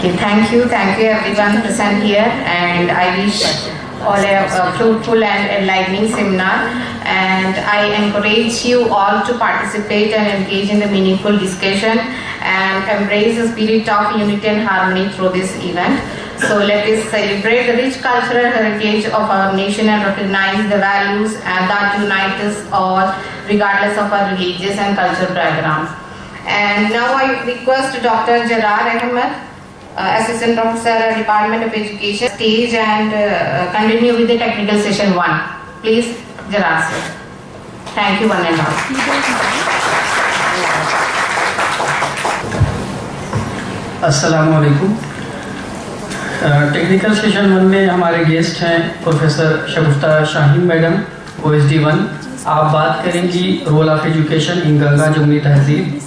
Okay, thank you everyone present here, and I wish all a fruitful and enlightening seminar, and I encourage you all to participate and engage in the meaningful discussion and embrace the spirit of unity and harmony through this event. So let us celebrate the rich cultural heritage of our nation and recognize the values that unite us all regardless of our religious and cultural backgrounds. And now I request Dr. Jarar Ahmed, Assistant Professor, Department of Education, stage and continue with the technical session 1. Please, Jarar sir. Thank you one and all. अस्सलामु अलैकुम। Technical session 1 में हमारे guest हैं professor Shagufta Shaheen madam, OSD 1। आप बात करेंगी role of education in Ganga Jamuni tehzeeb.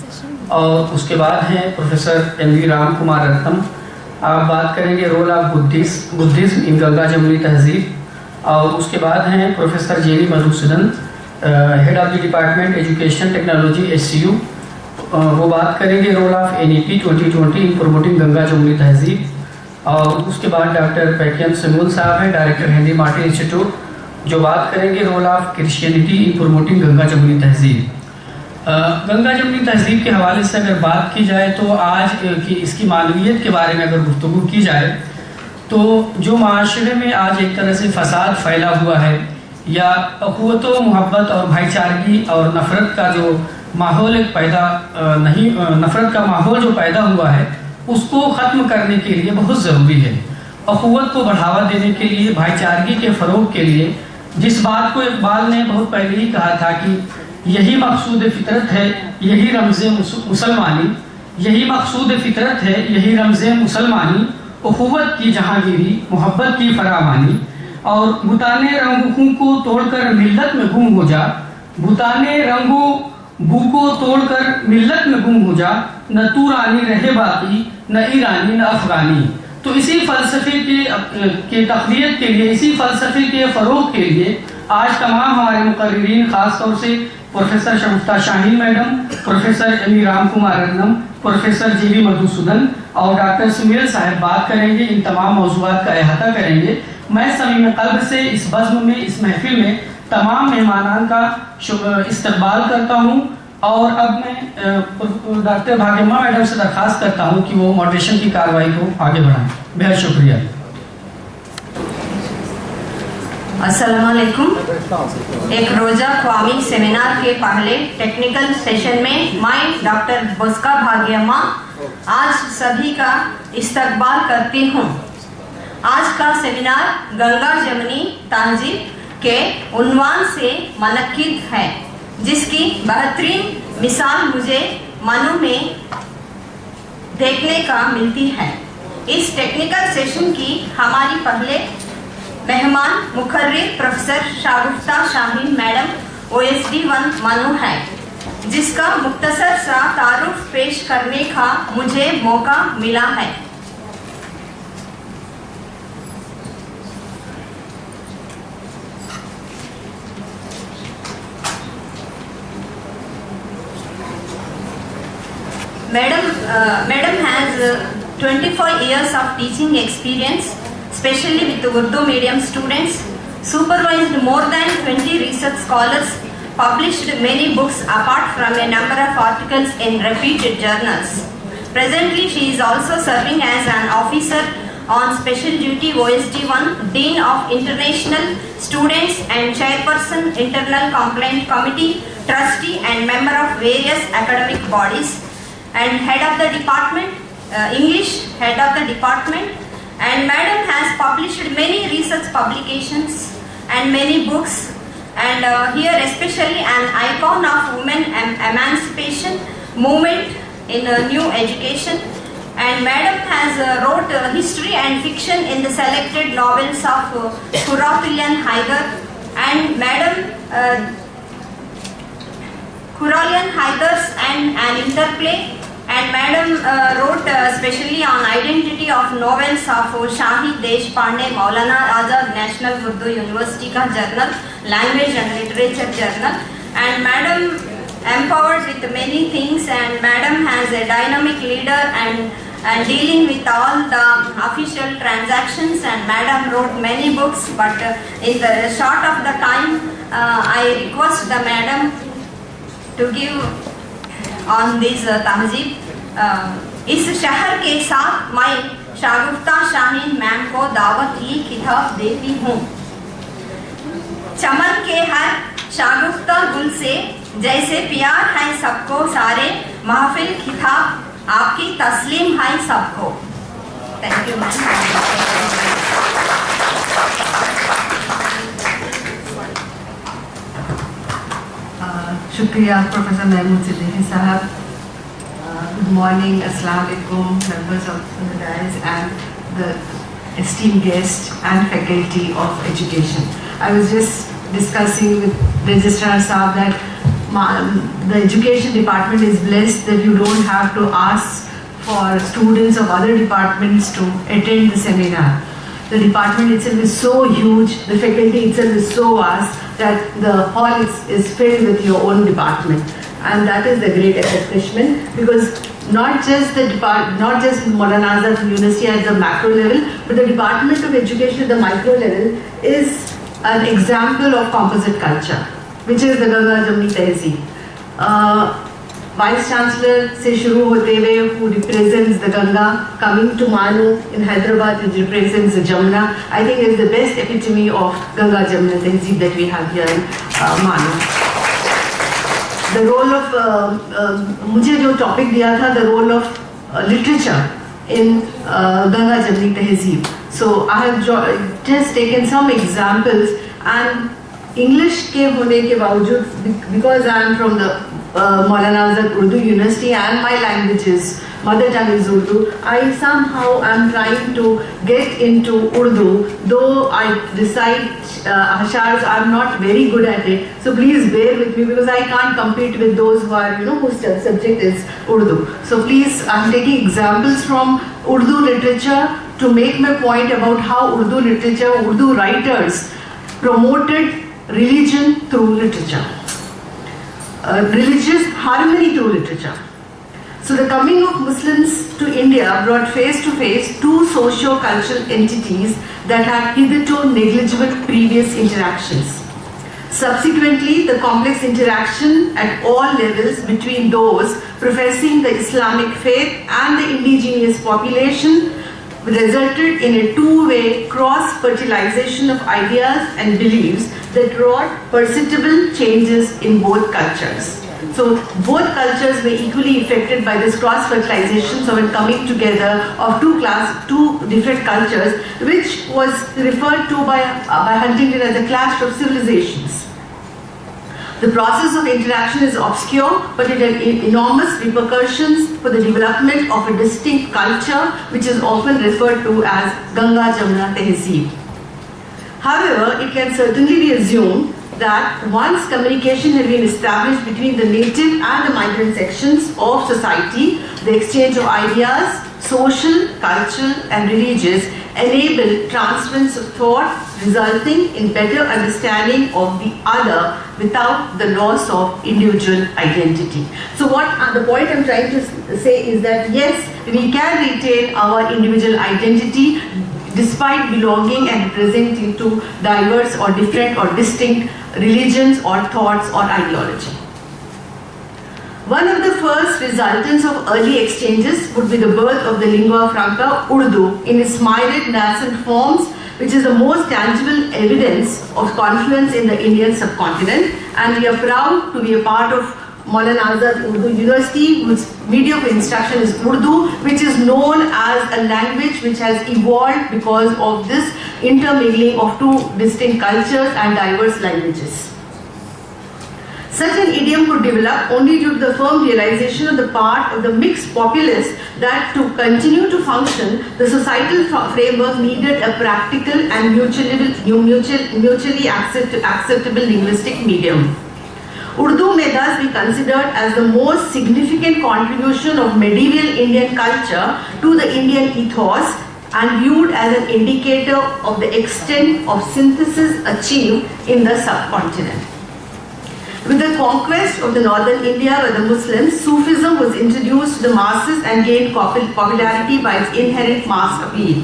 और उसके बाद हैं प्रोफेसर MV राम कुमार रत्नम, आप बात करेंगे role of Buddhism in Ganga Jamuni tehzeeb. और उसके बाद हैं professor JV Madhusudan, head of the department education technology HCU, वो बात करेंगे role of NEP 2020 in promoting Ganga Jamuni tehzeeb. और उसके बाद डॉक्टर पैकियम सिमूल साहब हैं, डायरेक्टर हेनरी मार्टिन इंस्टीट्यूट, जो बात करेंगे role of Christianity in promoting Ganga Jamuni tehzeeb. Ganga Jamuni तहजीब के हवाले से अगर बात की जाए तो आज की इसकी मानवीयत के बारे में अगर गुफ्तगू की जाए तो जो माशरे में आज एक तरह से फसाद फैला हुआ है या अखुवत मोहब्बत और भाईचारगी और नफ़रत का जो माहौल नफ़रत का माहौल जो पैदा हुआ है उसको ख़त्म करने के लिए बहुत ज़रूरी है। अखुवत को बढ़ावा देने के लिए, भाईचारगी के फ़रोग के लिए, जिस बात को इकबाल ने बहुत पहले ही कहा था कि यही मकसूद फितरत है, यही रमज़े मुसलमानी, यही मकसूद फितरत है, यही रमज़े मुसलमानी, उखुवत की जहांगीरी, मोहब्बत की फरामानी। और बुताने रंगों को तोड़कर मिल्लत में गुम हो जा, बुताने रंगों बू को तोड़कर मिल्लत में गुम हो जा, न तू रानी रहे बाकी, न ईरानी न अफगानी। तो इसी फ़लसफ़े के तक़वियत के लिए, इसी फ़लसफ़े के फ़रोग़ के लिए आज तमाम हमारे मुक़र्रिरीन, ख़ास तौर से professor Shagufta Shaheen madam, professor MV Ram Kumar Ratnam, professor JV Madhusudan और डॉक्टर सुमेल साहब बात करेंगे, इन तमाम मौज़ूआत का अहाता करेंगे। मैं समीम क़ल्ब से इस बज़्म में, इस महफ़िल में तमाम मेहमानान का इस्तक़बाल करता हूँ। और अब मैं डॉक्टर भाग्यम्मा मैडम से दरख्वास्त करता हूँ कि वो मॉडरेशन की कार्रवाई को आगे बढ़ाएं। बेहद शुक्रिया। अस्सलाम वालेकुम। एक रोज़ा क़वामी सेमिनार के पहले टेक्निकल सेशन में मैं डॉक्टर बोस्का भाग्यम्मा आज सभी का इस्तक़बाल करती हूँ। आज का सेमिनार गंगा जमुनी तहजीब के उन्वान से मुनक्किद है, जिसकी बेहतरीन मिसाल मुझे मनु में देखने का मिलती है। इस टेक्निकल सेशन की हमारी पहले मेहमान मुखर्रिर professor Shagufta Shaheen madam OSD 1 Manu है, जिसका मुख्तसर सा तारुफ पेश करने का मुझे मौका मिला है। Madam has 25 years of teaching experience, especially with the Urdu medium students, supervised more than 20 research scholars, published many books apart from a number of articles in reputed journals. Presently, she is also serving as an officer on special duty OSD 1, Dean of International Students and Chairperson Internal Complaint Committee, Trustee and member of various academic bodies, and head of the department, English head of the department. And Madam has published many research publications and many books, and here especially an icon of women emancipation movement in new education. And Madam has wrote history and fiction in the selected novels of Khurraulian Haidar, and Madam Khurraulian Haidar's and an interplay. And Madam wrote specially on identity of novels of Shahid Deshpande, Maulana Azad National Urdu University का journal, Language and Literature journal. And Madam empowered with many things, and Madam has a dynamic leader and and dealing with all the official transactions, and Madam wrote many books, but in the short of the time, I request the Madam to give on this तहज़ीब. इस शहर के साथ मैं शागुफ्ता Shaheen ma'am को दावत ये किताब देती हूँ. चमन के हर शागुफ्ता गुल से जैसे प्यार है सबको सारे, महफिल खिताब आपकी तस्लीम है सबको. Thank you ma'am. शुक्रिया प्रोफेसर महमूद सिद्दीकी साहब. Good morning, Assalamu alaikum, members of the dais and the esteemed guests and faculty of education. I was just discussing with Registrar Saab that the education department is blessed that you don't have to ask for students of other departments to attend the seminar. The department itself is so huge, the faculty itself is so vast that the hall is filled with your own department. And that is the great accomplishment, because not just Maulana Azad University at the macro level, but the Department of Education at the micro level is an example of composite culture, which is the Ganga Jamuni TAHZEEB. Vice Chancellor se shuru hote hue, who represents the Ganga, coming to MANUU in Hyderabad, which represents the Jamuna, I think is the best epitome of Ganga Jamuna TAHZEEB that we have here in MANUU. The role of मुझे जो topic दिया था, the role of literature in Ganga Jamuni TAHZEEB. So I have just taken some examples, and English के होने के बावजूद, because I am from the Maulana Azad Urdu University and my language is, mother tongue is Urdu, I somehow am trying to get into Urdu, though I recite ashars, I am not very good at it, so please bear with me, because I can't compete with those who are, whose subject is Urdu. So please, I am taking examples from Urdu literature to make my point about how Urdu literature, Urdu writers promoted religion through literature, religious harmony through literature. So the coming of Muslims to India brought face to face two socio-cultural entities that had hitherto negligible previous interactions. Subsequently, the complex interaction at all levels between those professing the Islamic faith and the indigenous population resulted in a two-way cross-fertilization of ideas and beliefs that wrought perceptible changes in both cultures. So both cultures were equally affected by this cross-fertilization, so when coming together of two different cultures, which was referred to by Huntington as the clash of civilizations. The process of interaction is obscure, but it had enormous repercussions for the development of a distinct culture, which is often referred to as Ganga Jamuna TAHZEEB. However, it can certainly be assumed that once communication had been established between the native and the migrant sections of society, the exchange of ideas, social, cultural and religious, enabled transference of thought, resulting in better understanding of the other without the loss of individual identity. So the point I'm trying to say is that yes, we can retain our individual identity despite belonging and representing to diverse or different or distinct religions or thoughts or ideology. One of the first resultants of early exchanges would be the birth of the lingua franca Urdu in its myriad nascent forms, which is the most tangible evidence of confluence in the Indian subcontinent, and we are proud to be a part of Maulana Azad Urdu University, whose medium of instruction is Urdu, which is known as a language which has evolved because of this intermingling of two distinct cultures and diverse languages. Such an idiom could develop only due to the firm realization on the part of the mixed populace that to continue to function, the societal framework needed a practical and mutually acceptable linguistic medium. Urdu may thus be considered as the most significant contribution of medieval Indian culture to the Indian ethos and viewed as an indicator of the extent of synthesis achieved in the subcontinent. With the conquest of the northern India by the Muslims, Sufism was introduced to the masses and gained popularity by its inherent mass appeal.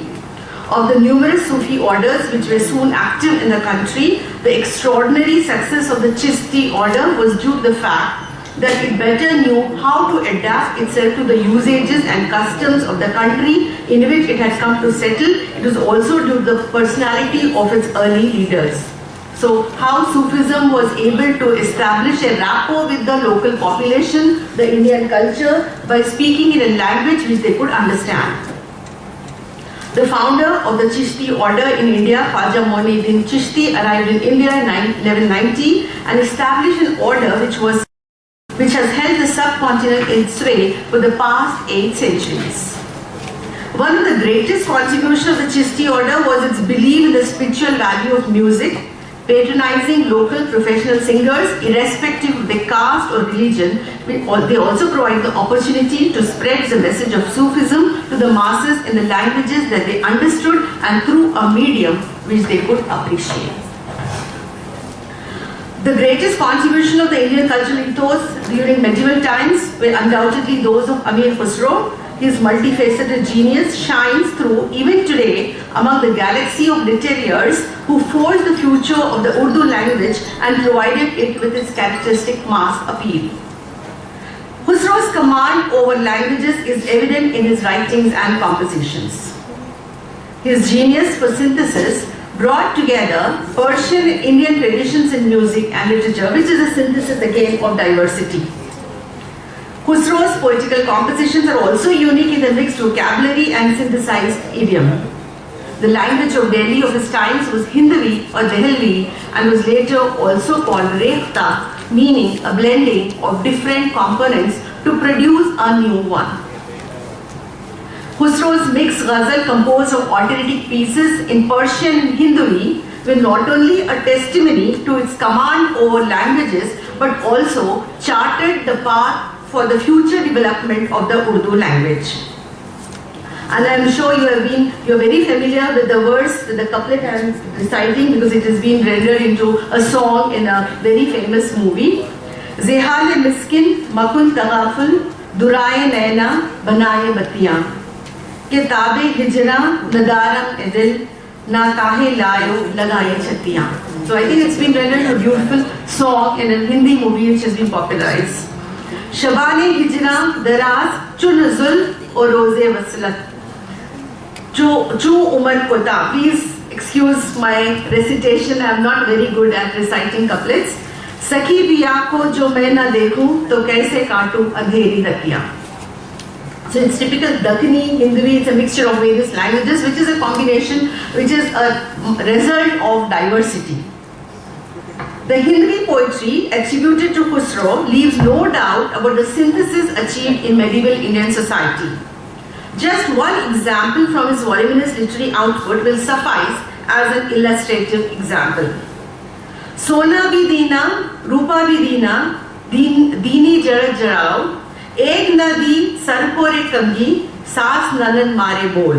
Of the numerous Sufi orders which were soon active in the country, the extraordinary success of the Chishti order was due to the fact that it better knew how to adapt itself to the usages and customs of the country in which it had come to settle. It was also due to the personality of its early leaders. So, how Sufism was able to establish a rapport with the local population, the Indian culture, by speaking in a language which they could understand. The founder of the Chishti order in India, Khwaja Muinuddin Chishti, arrived in India in 1190 and established an order which has held the subcontinent in sway for the past 8 centuries. One of the greatest contributions of the Chishti order was its belief in the spiritual value of music, patronizing local professional singers irrespective of their caste or religion. They also provide the opportunity to spread the message of Sufism to the masses in the languages that they understood and through a medium which they could appreciate. The greatest contribution of the Indian cultural ethos during medieval times were undoubtedly those of Amir Khusro. His multifaceted genius shines through even today among the galaxy of literatiors who forged the future of the Urdu language and provided it with its characteristic mass appeal. Khusro's command over languages is evident in his writings and compositions. His genius for synthesis brought together Persian and Indian traditions in music and literature, which is a synthesis again of diversity. Khusro's poetical compositions are also unique in the mixed vocabulary and synthesized idiom. The language of Delhi of his times was Hindvi or Dehelvi and was later also called Rekhta, meaning a blending of different components to produce a new one. Khusro's mixed ghazal composed of alternating pieces in Persian and Hindvi were not only a testimony to its command over languages but also charted the path for the future development of the Urdu language. And I am sure you're very familiar with the verse, the couplet I am reciting because it has been rendered into a song in a very famous movie. Zehal miskin makun tagaful duraye naina banaye batiyan kitabe hijra nadaram edil na kahe layo lagaye chatiyan. So I think it's been rendered a beautiful song in a Hindi movie which has been popularized. Shabane hijra daraz chu nuzul or roze waslat chu umar kota. Please excuse my recitation, I am not very good at reciting couplets. Sakhi biya ko jo main na dekhu to kaise kaatu andheri dakiya. So it's typical Dakhini, Hindvi, it's a mixture of various languages which is a combination, which is a result of diversity. The Hindvi poetry attributed to Khusro leaves no doubt about the synthesis achieved in medieval Indian society. Just one example from his voluminous literary output will suffice as an illustrative example. Sona bhi deena, rupa bhi deena, deeni jara jarao, ek nadi sarpore kamgi, saas nanan mare bol,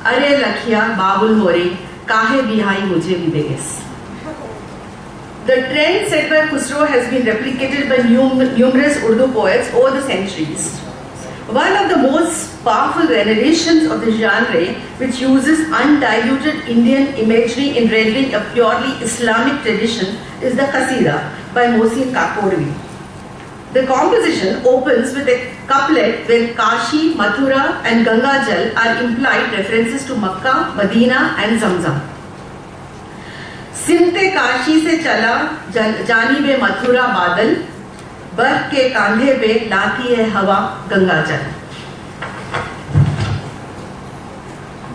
are lakhiya babul more, kahe bihai mujhe videges. The trend set by Khusro has been replicated by numerous Urdu poets over the centuries. One of the most powerful renditions of the genre, which uses undiluted Indian imagery in rendering a purely Islamic tradition, is the Qasida by Mohsin Kakorvi. The composition opens with a couplet where Kashi, Mathura and Ganga Jal are implied references to Makkah, Medina and Zamzam. सिमते Kashi से चला जानिबे मथुरा बादल बर्फ के कांधे पे लाती है हवा गंगा जल.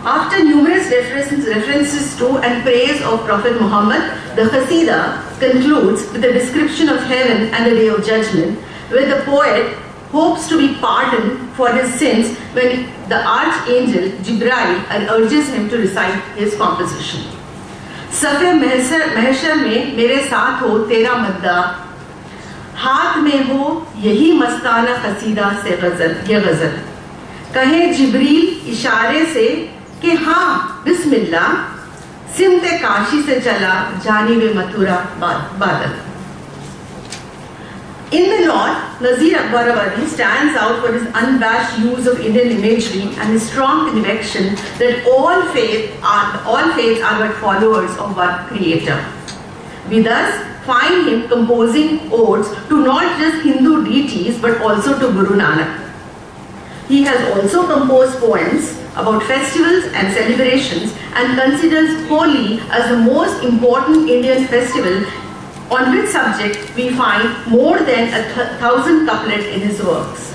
After numerous references to and praise of Prophet Muhammad, the Qasida concludes with a description of heaven and the day of judgment, where the poet hopes to be pardoned for his sins when the archangel Jibrail urges him to recite his composition. सफ़े महशर में मेरे साथ हो तेरा मद्दा, हाथ में हो यही मस्ताना कसीदा से गजल, ये गजल कहे जिब्रील इशारे से कि हाँ बिस्मिल्लाह, सिमते काशी से चला जानिबे मथुरा बादल. In the north, Nazir Akbarabadi stands out for his unabashed use of Indian imagery and his strong conviction that all faiths are but followers of one creator. We thus find him composing odes to not just Hindu deities but also to Guru Nanak. He has also composed poems about festivals and celebrations and considers Holi as the most important Indian festival, on which subject we find more than 1,000 couplets in his works.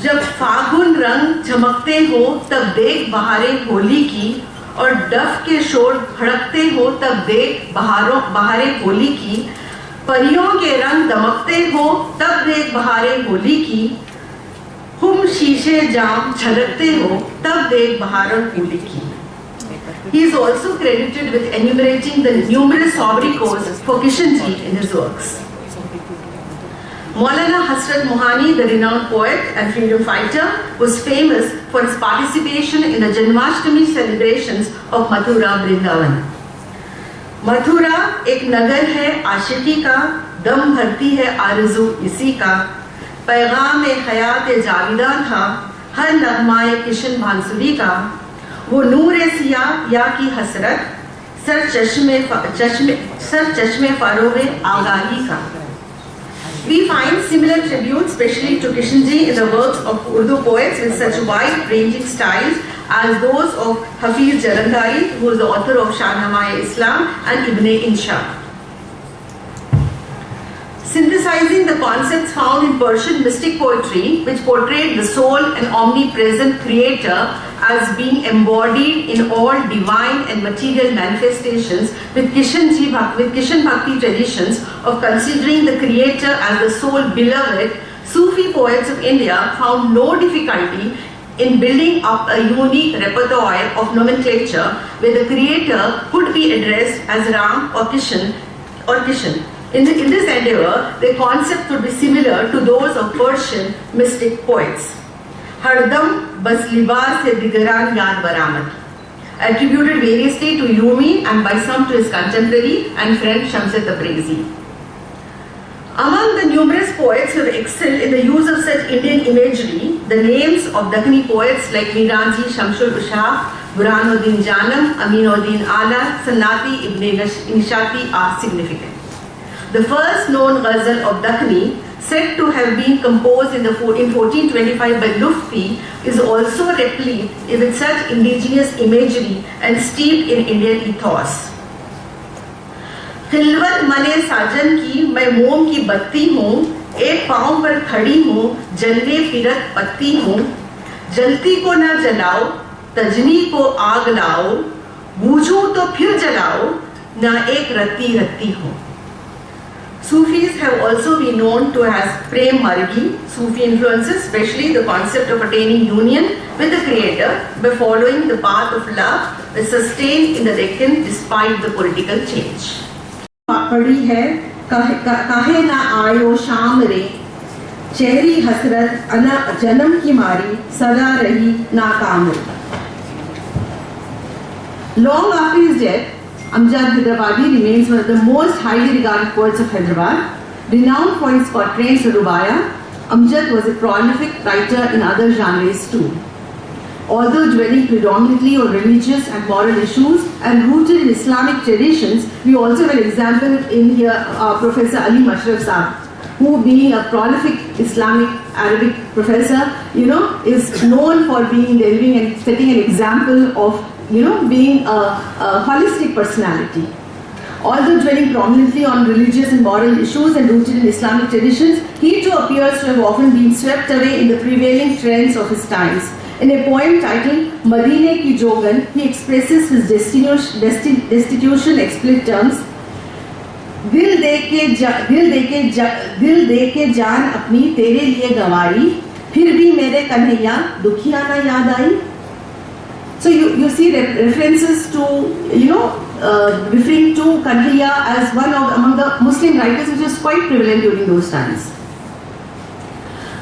जब फागुन रंग झमकते हो तब देख बहारें होली की, और डफ के शोर भड़कते हो तब देख बहारें होली की, परियों के रंग दमकते हो तब देख बहारें होली की, हम शीशे जाम झलकते हो तब देख बहारें होली की. He is also credited with enumerating the numerous sobriquets for Kishanji in his works. Maulana Hasrat Mohani, the renowned poet and freedom fighter, was famous for his participation in the Janmashtami celebrations of Mathura Vrindavan. Mathura एक नगर है आशिकी का, दम भरती है आरज़ू इसी का, पैगाम हयात जाविदा था हर नगमाए किशन बांसुरी का, वो नूर सिया या की हसरत सर चश्मे फारोगे आगाही का. We find similar tributes, especially to Kishanji, in the works of Urdu poets with such wide-ranging styles as those of Hafiz Jalandhari, who is the author of Shahnamah-e-Islam, and Ibn Insha. Synthesizing the concepts found in Persian mystic poetry, which portrayed the sole and omnipresent creator as being embodied in all divine and material manifestations, with Kishan Bhakti traditions of considering the creator as the sole beloved, Sufi poets of India found no difficulty in building up a unique repertoire of nomenclature where the creator could be addressed as Ram or Kishan. In this endeavor, the concept would be similar to those of Persian mystic poets. Hardam bas libas se digaran yaad baramad, attributed variously to Rumi and by some to his contemporary and friend Shams Tabrizi. Among the numerous poets who have excelled in the use of such Indian imagery, the names of Dakhni poets like Miranji Shamsul Ushaq, Burhanuddin Janam, Aminuddin Ala, Sanati Ibn Nishati are significant. The first known ghazal of Dakhni, said to have been composed in 1425 by Lufti, is also replete with such indigenous imagery and steeped in Indian ethos. Khilwat मने साजन की मैं मोम की बत्ती हूँ, एक पाँव पर खड़ी हूँ, जलने फिरत पत्ती हूँ, जलती को न जलाओ, तजनी को आग लाओ, बूझूं तो फिर जलाओ, न एक रत्ती रत्ती हूँ. Sufis have also been known to as Prem Margi, Sufi influences, especially the concept of attaining union with the Creator by following the path of love is sustained in the Deccan despite the political change. पड़ी है काहे ना आयो शाम रे, चेहरी हसरत अना जन्म की मारी सदा रही नाकाम रे. Long after his death, Amjad Hyderabadi remains one of the most highly regarded poets of Hyderabad. Renowned for his quatrains of Rubaya, Amjad was a prolific writer in other genres too. Although dwelling predominantly on religious and moral issues and rooted in Islamic traditions, we also have an example in here, Professor Ali Mashraf Saab, who being a prolific Islamic Arabic professor, is known for being delivering and setting an example of being a holistic personality. Although dwelling prominently on religious and moral issues and rooted in Islamic traditions, he too appears to have often been swept away in the prevailing trends of his times. In a poem titled Madine Ki Jogan, he expresses his destitution explicit terms. दिल दे के जान अपनी तेरे लिए गंवाई, फिर भी मेरे कन्हैया दुखिया ना याद आई. So you see references to referring to Kanhaiya as one of among the Muslim writers, which was quite prevalent during those times.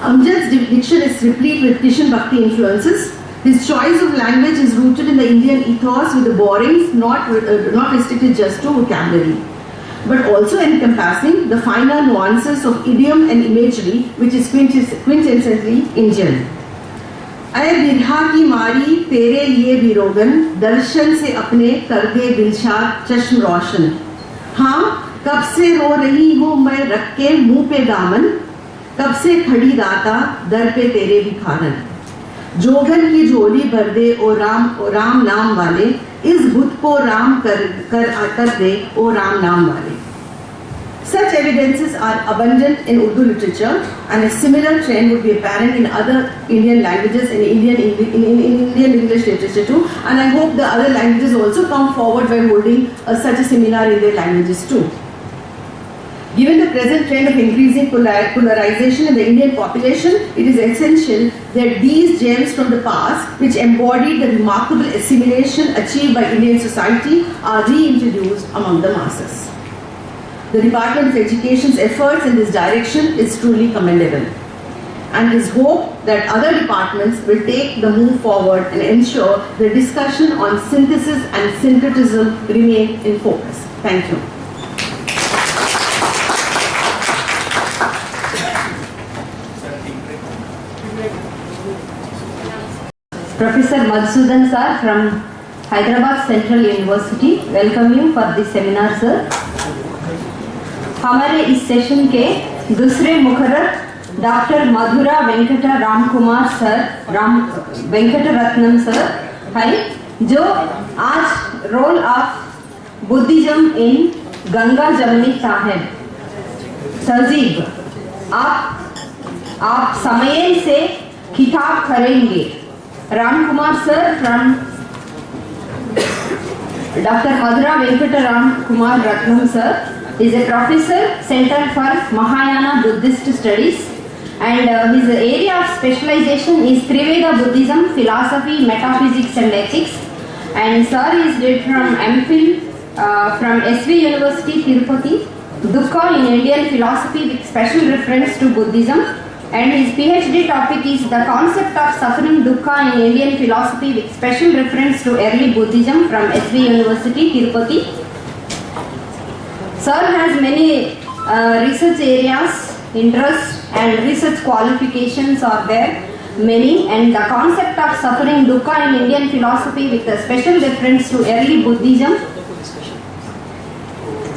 Amjad's diction is replete with Kishan Bhakti influences. His choice of language is rooted in the Indian ethos with the borings not restricted just to vocabulary. but also encompassing the finer nuances of idiom and imagery which is quintessentially Indian. अय बिरहा की मारी तेरे लिए भी रोगन, दर्शन से अपने कर दे दिलशाद चश्म रोशन। हाँ, कब से रो रही हूँ मैं रख के मुंह पे दामन, कब से खड़ी दाता दर पे तेरे भिखारन। जोगन की झोली भर दे ओ राम नाम वाले, इस बुत को राम कर दे ओ राम नाम वाले। Such evidences are abundant in Urdu literature, and a similar trend would be apparent in other Indian languages and Indian English literature too. And I hope the other languages also come forward by holding such a seminar in their languages too. Given the present trend of increasing polarization in the Indian population, it is essential that these gems from the past, which embodied the remarkable assimilation achieved by Indian society, are reintroduced among the masses. The Department of Education's efforts in this direction is truly commendable, and it is hoped that other departments will take the move forward and ensure the discussion on synthesis and syncretism remain in focus. Thank you. Professor Madhusudan sir from Hyderabad Central University, welcome you for this seminar sir. हमारे इस session के दूसरे मुखर्रर doctor Madhura Venkata Ram Kumar sir Venkat Ratnam sir है, जो आज role of Buddhism in Ganga Jamuni tehzeeb आप समय से खिताब करेंगे। Ram Kumar sir from doctor Madhura Venkat Ram Kumar Ratnam sir is a professor, Center for Mahayana Buddhist Studies, and his area of specialization is Triveda Buddhism, Philosophy, Metaphysics and Ethics. And sir is did from MPhil from SV University, Tirupati, Dukkha in Indian Philosophy with special reference to Buddhism. And his PhD topic is the concept of suffering dukkha in Indian philosophy with special reference to early Buddhism from SV University, Tirupati. Sir has many research areas, interests and research qualifications are there, many, and the concept of suffering dukkha in Indian philosophy with a special reference to early Buddhism.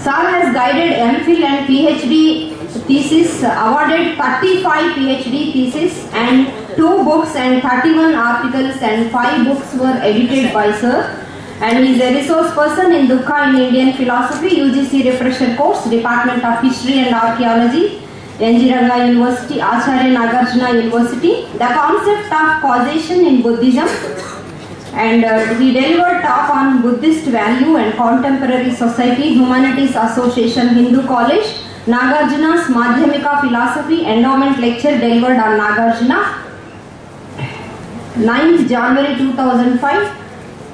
Sir has guided MPhil and PhD thesis, awarded 35 PhD thesis and 2 books and 31 articles, and 5 books were edited by Sir. And he is a resource person in Dukkha in Indian Philosophy, UGC refresher course, Department of History and Archaeology, Enjiranga University, Acharya Nagarjuna University, the concept of causation in Buddhism, and he delivered talk on Buddhist value and contemporary society, Humanities Association, Hindu College, Nagarjuna's Madhyamika Philosophy, endowment lecture delivered on Nagarjuna, 9th January 2005,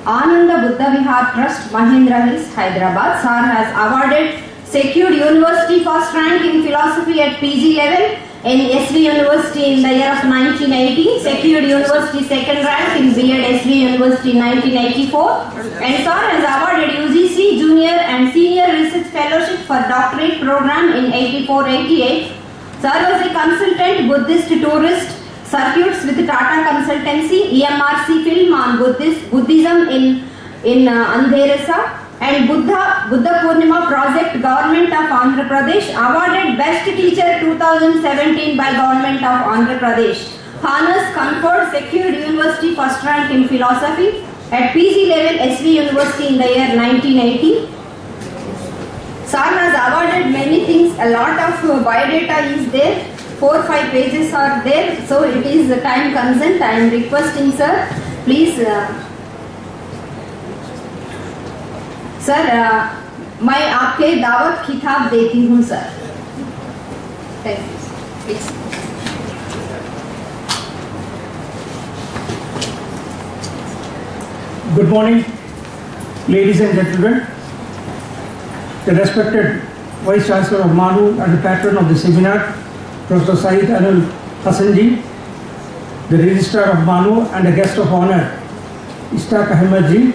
Ananda Buddha Vihar Trust, Mahendra Hills, Hyderabad. Sir has awarded secured university first rank in philosophy at PG level in SV University in the year of 1980, secured university second rank in B.Ed SV University 1984, and Sir has awarded UGC junior and senior research fellowship for doctorate program in 84-88. Sir was a consultant Buddhist tourist circuits with Tata Consultancy, EMRC film on Buddhism in Andheresa, and Buddha Purnima project Government of Andhra Pradesh, awarded Best Teacher 2017 by Government of Andhra Pradesh. Honors conferred secured university first rank in philosophy at PG level SV University in the year 1980. Sir has awarded many things, a lot of biodata is there. 4-5 pages are there, so it is time consent. I am requesting sir, please sir, मैं आपके दावत खिताब देती हूँ sir. Thank you. Please. Good morning, ladies and gentlemen. The respected Vice Chancellor of MANUU and the patron of the seminar, Professor Saeed Anil Hassanji, the Registrar of MANUU and the guest of honor, Ishaq Ahmedji,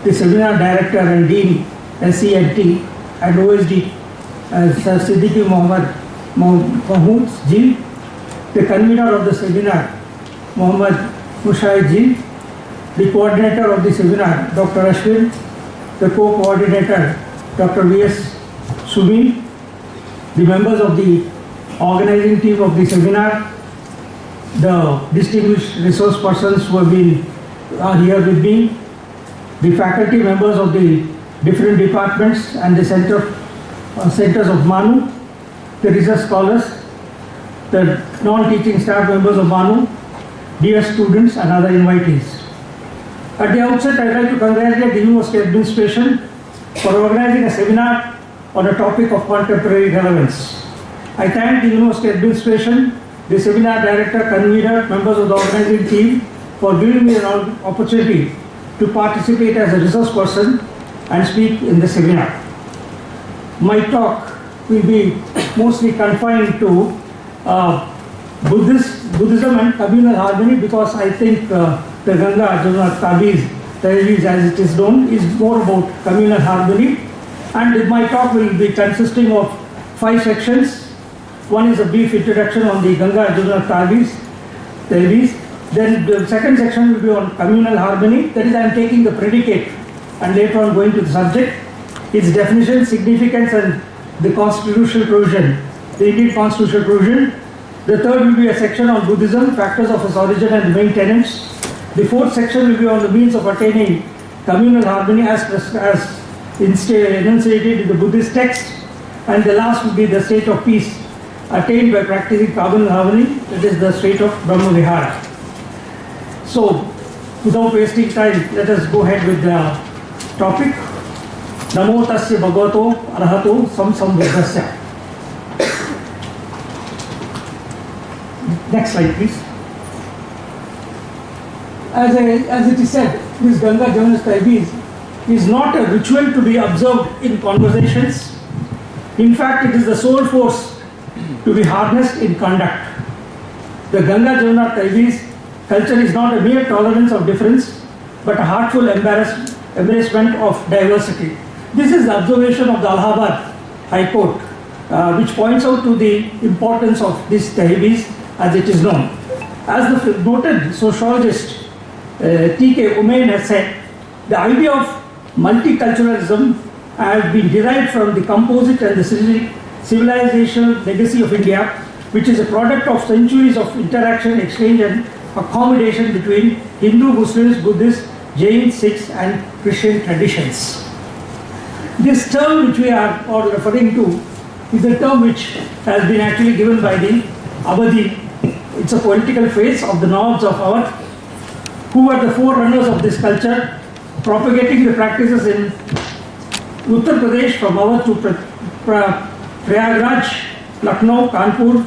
the Seminar Director and Dean, SCNT and OSD Sir Siddiqui Mahmood Ji, the convener of the seminar, Muhammad Mushai Ji, the coordinator of the seminar, Dr. Ashwin, the co-coordinator, Dr. V.S. Subin, the members of the organizing team of the seminar, the distinguished resource persons who are here with me, the faculty members of the different departments and the centers of MANUU, the research scholars, the non-teaching staff members of MANUU, dear students and other invitees. At the outset, I would like to congratulate the University Administration for organizing a seminar on a topic of contemporary relevance. I thank the University Administration, the seminar director, convener, members of the organizing team for giving me an opportunity to participate as a resource person and speak in the seminar. My talk will be mostly confined to Buddhism and communal harmony, because I think the Ganga, Jamuna, TAHZEEB as it is known, is more about communal harmony. And my talk will be consisting of 5 sections. One is a brief introduction on the Ganga, Jamuna, TAHZEEB. Then the second section will be on communal harmony. That is, I am taking the predicate and later on going to the subject, its definition, significance and the constitutional provision, the Indian constitutional provision. The third will be a section on Buddhism, factors of its origin and the main tenets. The fourth section will be on the means of attaining communal harmony as enunciated in the Buddhist text. And the last will be the state of peace attained by practicing communal harmony, that is the state of Brahma Vihara. So, without wasting time, let us go ahead with the topic. Namo tasya bhagavato arahato samsambuddhasya. Next slide, please. As it is said, this Ganga Jamuna TAHZEEB is not a ritual to be observed in conversations. In fact, it is the sole force to be harnessed in conduct. The Ganga Jamuna TAHZEEB culture is not a mere tolerance of difference, but a heartful embracement of diversity. This is the observation of the Allahabad High Court, which points out to the importance of this TAHZEEB as it is known. As the noted sociologist T.K. Umain has said, the idea of multiculturalism has been derived from the composite and the civilizational legacy of India, which is a product of centuries of interaction, exchange and accommodation between Hindu, Muslims, Buddhists, Jain, Sikhs and Christian traditions. This term which we are all referring to is a term which has been actually given by the Abadi. It's a political phrase of the Nabs of Awadh, who were the forerunners of this culture, propagating the practices in Uttar Pradesh from Awadh to Prayagraj, Lucknow, Kanpur,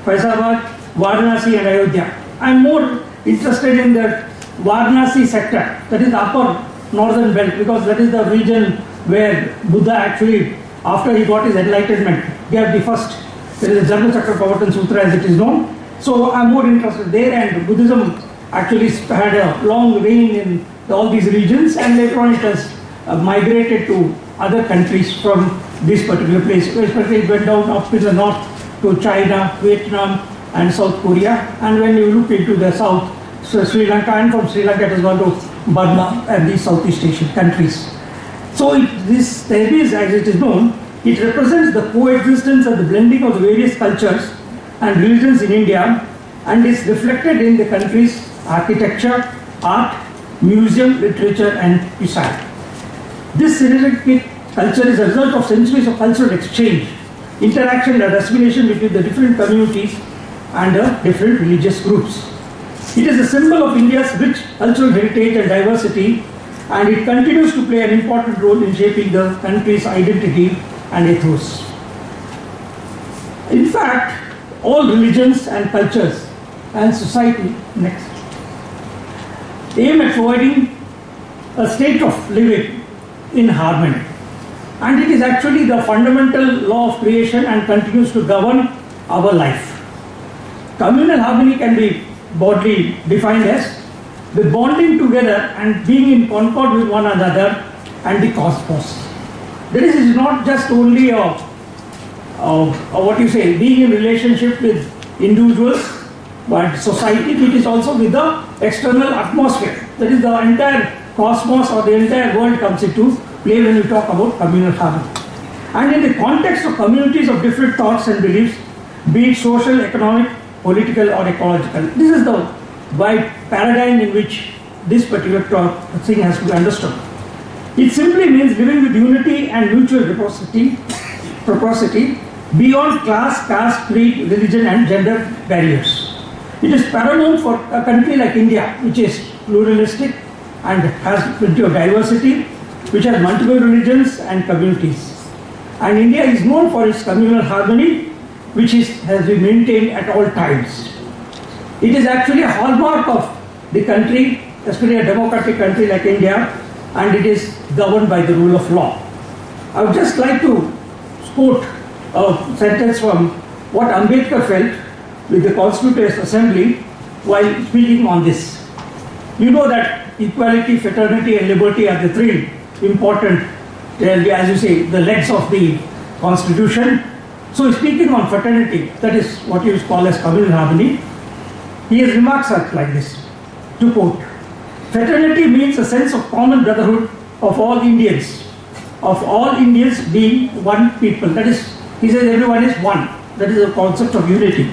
Faizabad, Varanasi and Ayodhya. I am more interested in the Varanasi sector, that is the upper northern belt, because that is the region where Buddha actually, after he got his enlightenment, gave the first, there is a Dharma Chakra Pavatan Sutra as it is known. So I am more interested there, and Buddhism actually had a long reign in all these regions, and later on it has migrated to other countries from this particular place. Especially it went down up in the north to China, Vietnam and South Korea, and when you look into the south, so Sri Lanka, and from Sri Lanka it has gone to Burma and the Southeast Asian countries. So this TAHZEEB, as it is known, it represents the coexistence and the blending of the various cultures and religions in India, and is reflected in the country's architecture, art, museum, literature and cuisine. This synergistic culture is a result of centuries of cultural exchange, interaction and assimilation between the different communities and different religious groups. It is a symbol of India's rich cultural heritage and diversity, and it continues to play an important role in shaping the country's identity and ethos. In fact, all religions and cultures and society aim at providing a state of living in harmony, and it is actually the fundamental law of creation and continues to govern our life. Communal harmony can be broadly defined as the bonding together and being in concord with one another and the cosmos. That is, it is not just only a being in relationship with individuals, but society, it is also with the external atmosphere. That is, the entire cosmos or the entire world comes into play when we talk about communal harmony. And in the context of communities of different thoughts and beliefs, be it social, economic, political or ecological, this is the wide paradigm in which this particular thing has to be understood. It simply means living with unity and mutual reciprocity beyond class, caste, creed, religion and gender barriers. It is paramount for a country like India, which is pluralistic and has plenty of diversity, which has multiple religions and communities. And India is known for its communal harmony, which has been maintained at all times. It is actually a hallmark of the country, especially a democratic country like India, and it is governed by the rule of law. I would just like to quote a sentence from what Ambedkar felt with the Constituent Assembly while speaking on this. You know that equality, fraternity and liberty are the three important, as you say, the legs of the Constitution. So speaking on fraternity, that is what you call as communal harmony, he has remarks like this, to quote, "Fraternity means a sense of common brotherhood of all Indians being one people." That is, he says everyone is one. That is the concept of unity.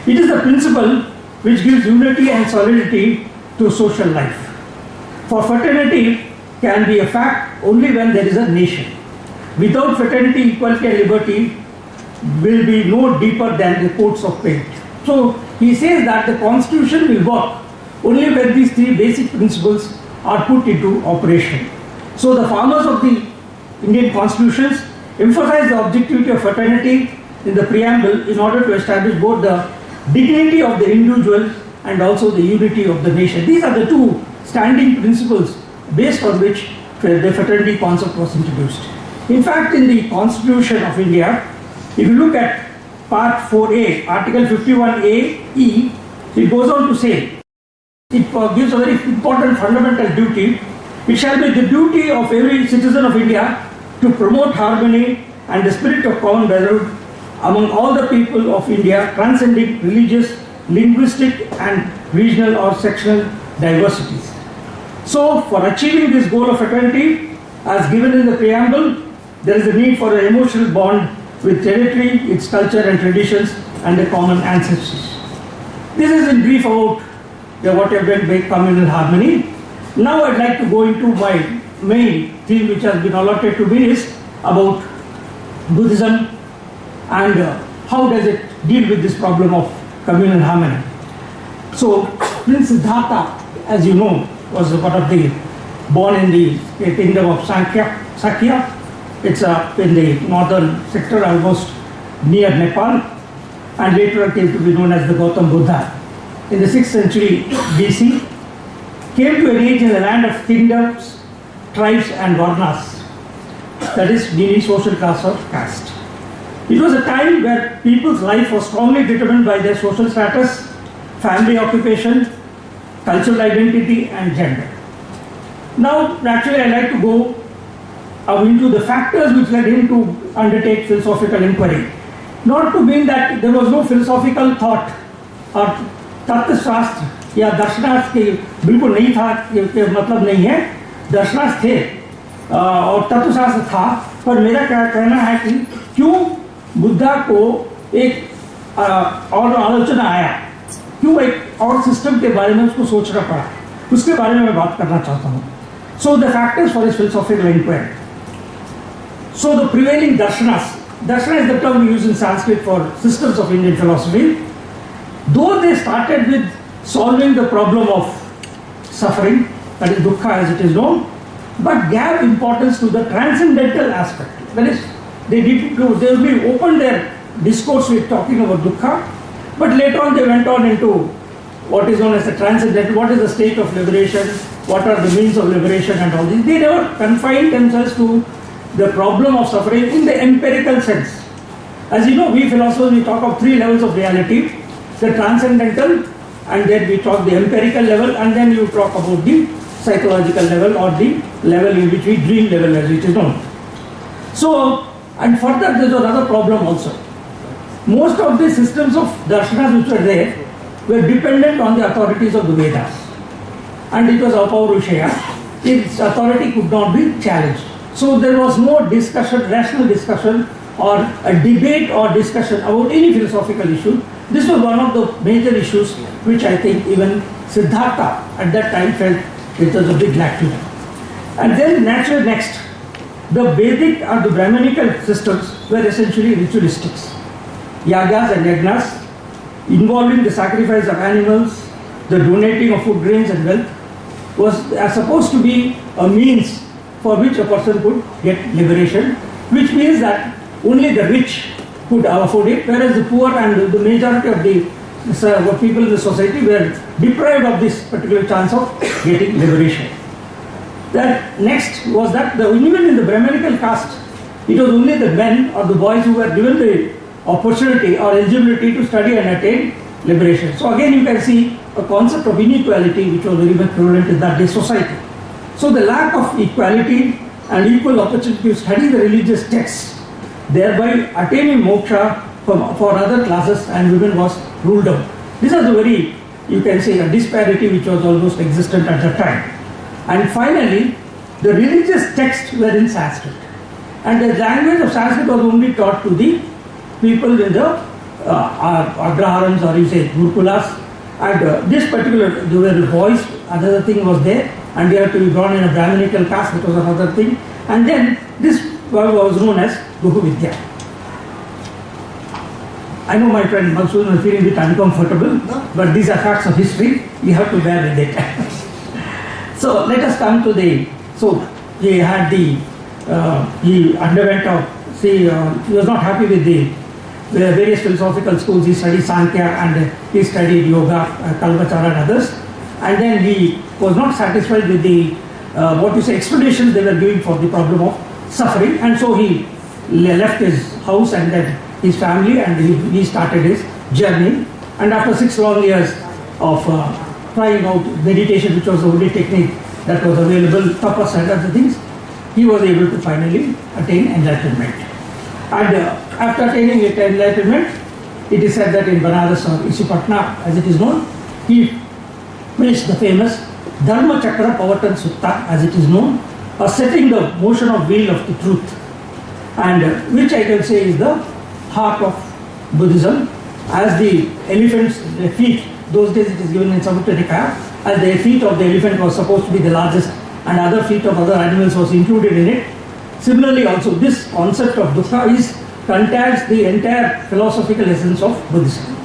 It is the principle which gives unity and solidity to social life. For fraternity can be a fact only when there is a nation. Without fraternity, equality and liberty will be no deeper than the coats of paint. So he says that the Constitution will work only when these three basic principles are put into operation. So the founders of the Indian constitutions emphasize the objectivity of fraternity in the preamble in order to establish both the dignity of the individual and also the unity of the nation. These are the two standing principles based on which the fraternity concept was introduced. In fact, in the Constitution of India, if you look at Part 4A, Article 51A(e), it goes on to say, it gives a very important fundamental duty. It shall be the duty of every citizen of India to promote harmony and the spirit of common brotherhood among all the people of India, transcending religious, linguistic and regional or sectional diversities. So, for achieving this goal of fraternity, as given in the preamble, there is a need for an emotional bond with territory, its culture and traditions and the common ancestors. This is in brief about what I have done by communal harmony. Now I'd like to go into my main theme which has been allotted to me is about Buddhism and how does it deal with this problem of communal harmony. So Prince Siddhartha, as you know, was one of the born in the kingdom of Sakya. It's in the northern sector, almost near Nepal, and later came to be known as the Gautam Buddha. In the 6th century BC, came to an age in the land of kingdoms, tribes and varnas, that is meaning social class or caste. It was a time where people's life was strongly determined by their social status, family occupation, cultural identity and gender. Now, naturally, I'd like to go into the factors which led him to undertake philosophical inquiry. Not to mean that there was no philosophical thought or तत्व शास्त्र या दर्शनार्थ के बिल्कुल नहीं था, ये मतलब नहीं है, दर्शनार्थ थे और तत्वशास्त्र था, पर मेरा क्या कहना है कि क्यों बुद्धा को एक और आलोचना आया, क्यों एक और सिस्टम के बारे में उसको सोचना पड़ा, उसके बारे में मैं बात करना चाहता हूँ. So the factors for his philosophical inquiry. So the prevailing darshanas, darshana is the term we use in Sanskrit for systems of Indian philosophy. Though they started with solving the problem of suffering, that is dukkha as it is known, but gave importance to the transcendental aspect. That is, they opened their discourse with talking about dukkha, but later on they went on into what is known as the transcendental, what is the state of liberation, what are the means of liberation and all this. They never confined themselves to the problem of suffering in the empirical sense. As you know, we philosophers, we talk of three levels of reality. The transcendental, and then we talk the empirical level, and then you talk about the psychological level or the level in which we dream level as it is known. So, and further there is another problem also. most of the systems of darshanas which were there were dependent on the authorities of the Vedas. And it was apaurushaya. Its authority could not be challenged. So there was no discussion, rational discussion or a debate or discussion about any philosophical issue. This was one of the major issues which I think even Siddhartha at that time felt it was a big lacuna. And then naturally next, the Vedic or the Brahmanical systems were essentially ritualistics. Yagas and yagnas involving the sacrifice of animals, the donating of food, grains and wealth was supposed to be a means for which a person could get liberation, which means that only the rich could afford it, whereas the poor and the majority of the people in the society were deprived of this particular chance of getting liberation. That next was that even in the Brahmanical caste, it was only the men or the boys who were given the opportunity or eligibility to study and attain liberation. So again you can see a concept of inequality which was very much prevalent in that day society. So the lack of equality and equal opportunity to study the religious texts, thereby attaining moksha for other classes and women was ruled out. This is a very, you can say, a disparity which was almost existent at that time. And finally, the religious texts were in Sanskrit. And the language of Sanskrit was only taught to the people in the agraharams or you say gurukulas. And this particular, there were boys, another thing was there, and they had to be born in a Brahmanical caste, that was another thing. And then this was known as Guhu Vidya. I know my friend Mansur is feeling a bit uncomfortable, but these are facts of history, you have to bear with it. So let us come to so he had he underwent he was not happy with the various philosophical schools. He studied Sankhya and he studied yoga, Kalpachara and others. And then he was not satisfied with the explanations they were giving for the problem of suffering. And so he left his house and then his family and he started his journey. And after 6 long years of trying out meditation, which was the only technique that was available, tapas and other things, he was able to finally attain enlightenment. And after attaining enlightenment, it is said that in Banaras or Isipatna, as it is known, he finished the famous Dharma Chakra Pavatan Sutta, as it is known, or setting the motion of wheel of the truth, and which I can say is the heart of Buddhism, as the elephant's feet, those days it is given in Samutta Nikaya, as the feet of the elephant was supposed to be the largest and other feet of other animals was included in it. Similarly also this concept of dukkha contains the entire philosophical essence of Buddhism.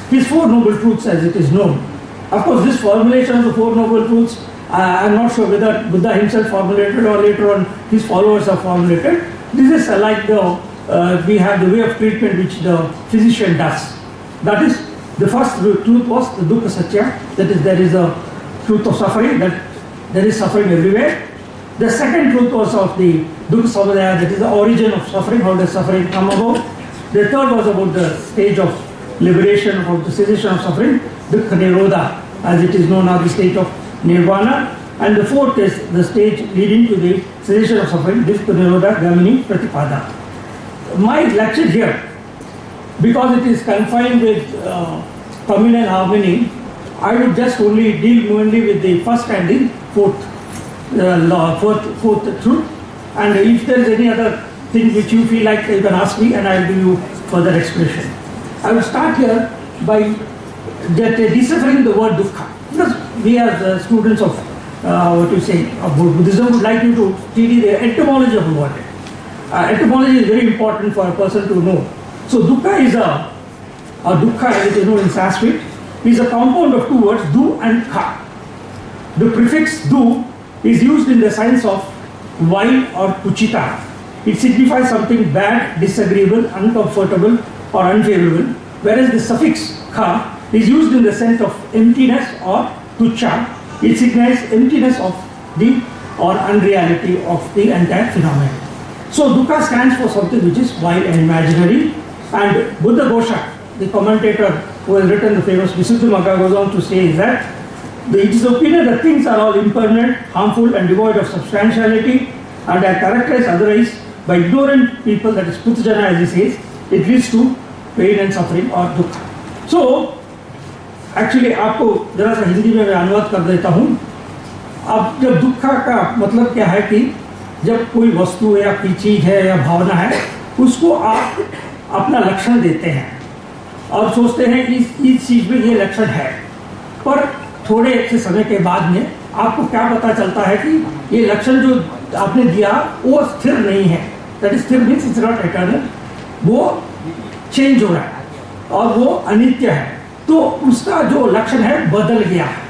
His Four Noble Truths, as it is known. Of course this formulation of the Four Noble Truths, I am not sure whether Buddha himself formulated or later on his followers have formulated. This is like we have the way of treatment which the physician does. That is, the first truth was the dukkha satya, that is there is a truth of suffering, that there is suffering everywhere. The second truth was of the dukkha samudaya, that is the origin of suffering, how does suffering come about. The third was about the stage of liberation, about the cessation of suffering, dukkha nirodha, as it is known as the state of nirvana. And the fourth is the stage leading to the cessation of suffering, dukkha nirodha gamini pratipada. My lecture here, because it is confined with communal harmony, I would just only deal mainly with the first and the fourth truth. And if there is any other thing which you feel like, you can ask me and I will give you further explanation. I will start here by deciphering the word dukkha, because we as students of of Buddhism would like you to study the etymology of the word. Etymology is very important for a person to know. So dukkha is dukkha, as it is known in Sanskrit, is a compound of two words, du and kha. The prefix du is used in the sense of vile or kuchita. It signifies something bad, disagreeable, uncomfortable or unfavorable, whereas the suffix kha is used in the sense of emptiness or tucha. It signifies emptiness of the or unreality of the entire phenomenon. So dukkha stands for something which is vile and imaginary, and Buddha Ghosha, the commentator who has written the famous Visuddhimagga, goes on to say that it is the opinion that things are all impermanent, harmful and devoid of substantiality and are characterized otherwise by ignorant people, that is Puthujana as he says. It leads to pain and suffering और दुख. So actually आपको जरा सा हिंदी में मैं अनुवाद कर देता हूँ. अब जब दुख का मतलब क्या है कि जब कोई वस्तु या कोई चीज़ है या भावना है उसको आप अपना लक्षण देते हैं और सोचते हैं कि इस चीज़ में ये लक्षण है, पर थोड़े से समय के बाद में आपको क्या पता चलता है कि ये लक्षण जो आपने दिया वो स्थिर नहीं है. दैट इज स्थिर मीन्स इट्स नॉट इटर्नल. वो चेंज हो रहा है और वो अनित्य है. तो उसका जो लक्षण है बदल गया है.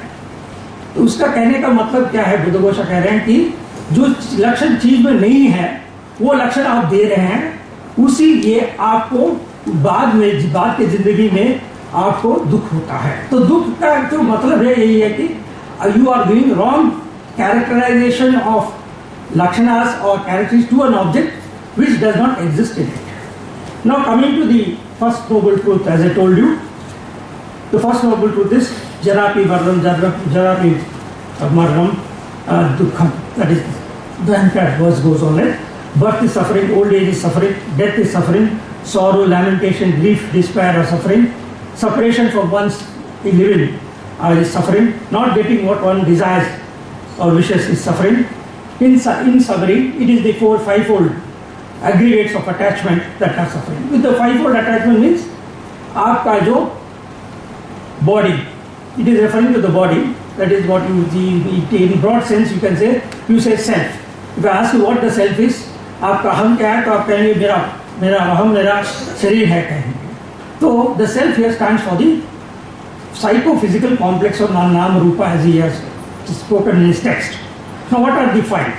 तो उसका कहने का मतलब क्या है, बुद्धघोषा कह रहे हैं कि जो लक्षण चीज में नहीं है वो लक्षण आप दे रहे हैं, उसी लिए आपको बाद के जिंदगी में आपको दुख होता है. तो दुख का जो मतलब है यही है कि you are doing wrong characterization of lakshanas or characteristics to an object which does not exist in it. Now coming to the first noble truth, as I told you, the first noble truth is jarapi varnam jarapi marnam dukkham. That is the entire verse goes on like birth is suffering, old age is suffering, death is suffering, sorrow, lamentation, grief, despair are suffering, separation from one's living is suffering, not getting what one desires or wishes is suffering. In summary, it is the fivefold aggregates of attachment that are suffering. With the fivefold attachment means आपका जो body, it is referring to the body. That is what you see in broad sense. You can say, you say self. If I ask you what the self is, आपका हम क्या है तो आप कहेंगे मेरा अहम मेरा शरीर है कहेंगे. तो the self here stands for the psychophysical complex of Nam Rupa, as he has spoken in his text. Now what are the five?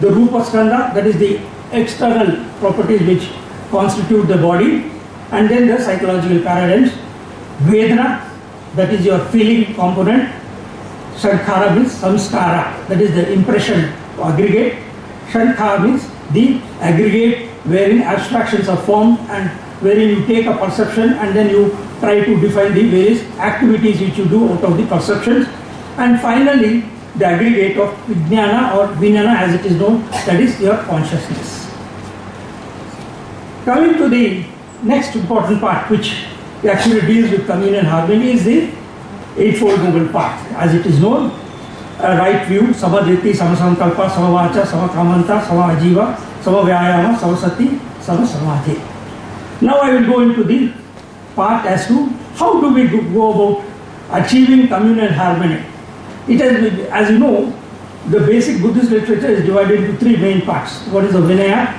The Rupa Skandha, that is the external properties which constitute the body, and then the psychological paradigms. Vedana, that is your feeling component. Sankhara means samskara, that is the impression aggregate. Shankha means the aggregate wherein abstractions are formed and wherein you take a perception and then you try to define the various activities which you do out of the perceptions. And finally, the aggregate of Vijnana or Vinana as it is known, that is your consciousness. Coming to the next important part which actually deals with communion and harmony is the eightfold noble path. As it is known, a right view, samadriti, samasankalpa, samavacha, samakamanta, samajiva, samavyayama, samasati, samasamadhi. Now I will go into the part as to how do we go about achieving communion and harmony. It has, as you know, the basic Buddhist literature is divided into three main parts. One is the Vinaya,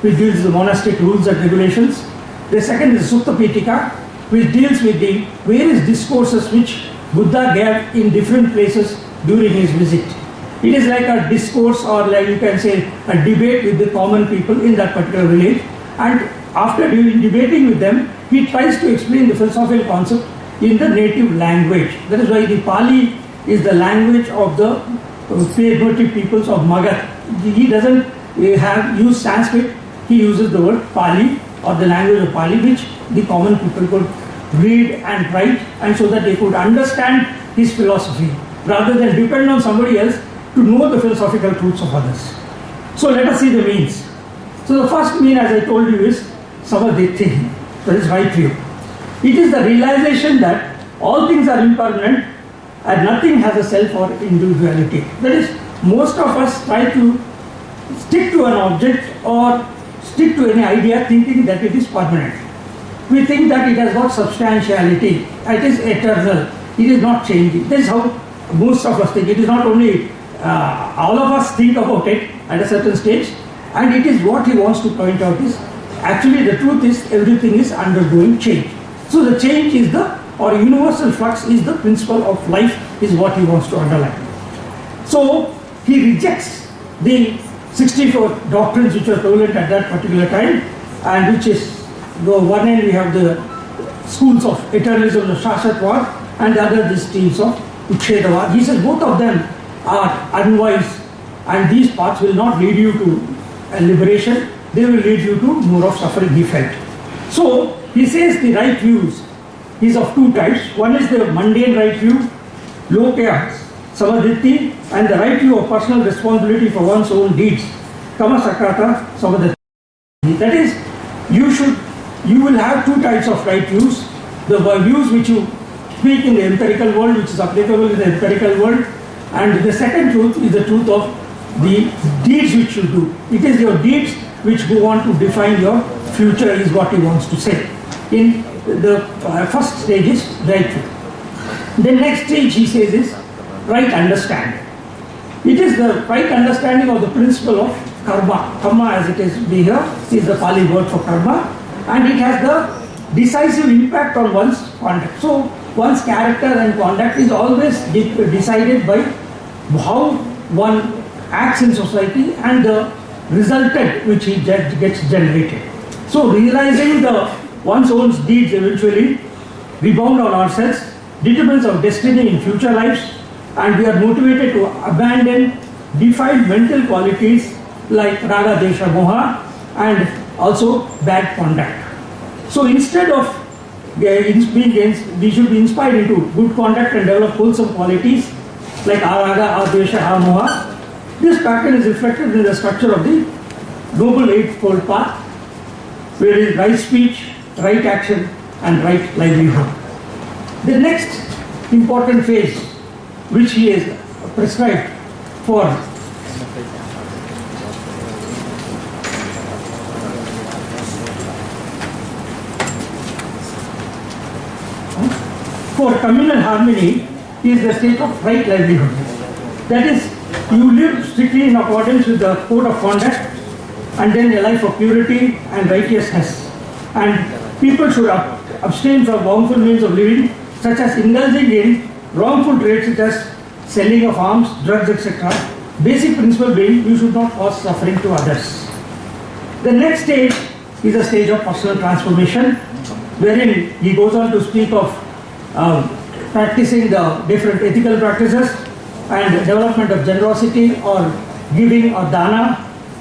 which deals with the monastic rules and regulations. The second is Sutta Pitaka, which deals with the various discourses which Buddha gave in different places during his visit. It is like a discourse or like you can say a debate with the common people in that particular village, and after debating with them, he tries to explain the philosophical concept in the native language. That is why the Pali is the language of the primitive peoples of Magadh. He doesn't use Sanskrit, he uses the word Pali or the language of Pali, which the common people could read and write, and so that they could understand his philosophy rather than depend on somebody else to know the philosophical truths of others. So let us see the means. So the first mean, as I told you, is samadhi, that is right view. It is the realization that all things are impermanent and nothing has a self or individuality. That is, most of us try to stick to an object or stick to any idea thinking that it is permanent. We think that it has got substantiality, it is eternal, it is not changing. That is how most of us think. It is not only all of us think about it at a certain stage, and it is what he wants to point out is actually the truth is everything is undergoing change. So the change is the, or universal flux is the principle of life, is what he wants to underline. So he rejects the 64 doctrines which were prevalent at that particular time, and which is, the one end we have the schools of eternalism, the Shashatvad, and the other the streams of Uchedavad. He says both of them are unwise, and these paths will not lead you to liberation, they will lead you to more of suffering, he felt. So he says the right views is of two types. One is the mundane right view, lokya samadhiti, and the right view of personal responsibility for one's own deeds, kama sakata samadhiti. That is, you should you will have two types of right views. The views which you speak in the empirical world, which is applicable in the empirical world, and the second truth is the truth of the deeds which you do. It is your deeds which go on to define your future, is what he wants to say. In the first stage is right view. The next stage, he says, is right understanding. It is the right understanding of the principle of karma. Karma, as it is here, is the Pali word for karma, and it has the decisive impact on one's conduct. So one's character and conduct is always decided by how one acts in society and the resultant which he gets generated. So realizing one's own deeds eventually rebound on ourselves, determines our destiny in future lives, and we are motivated to abandon defiled mental qualities like raga, desha, moha, and also bad conduct. So instead of we should be inspired into good conduct and develop wholesome qualities like araga, adesha, amoha. This pattern is reflected in the structure of the Noble Eightfold Path, where is right speech, right action, and right livelihood. The next important phase which he has prescribed for communal harmony is the state of right livelihood. That is, you live strictly in accordance with the code of conduct and then a life of purity and righteousness. And people should abstain from wrongful means of living, such as indulging in wrongful trades such as selling of arms, drugs, etc. Basic principle being you should not cause suffering to others. The next stage is a stage of personal transformation, wherein he goes on to speak of practicing the different ethical practices and development of generosity or giving or dana,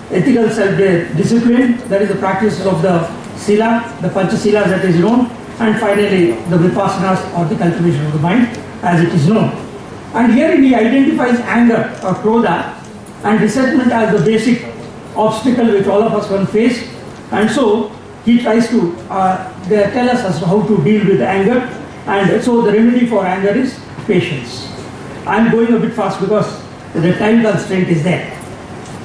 ethical self-discipline, that is the practices of the sila, the panchasila that is known, and finally the vipassanas or the cultivation of the mind as it is known. And here he identifies anger or krodha and resentment as the basic obstacle which all of us can face, and so he tries to tell us as to how to deal with anger, and so the remedy for anger is patience. I am going a bit fast because the time constraint is there.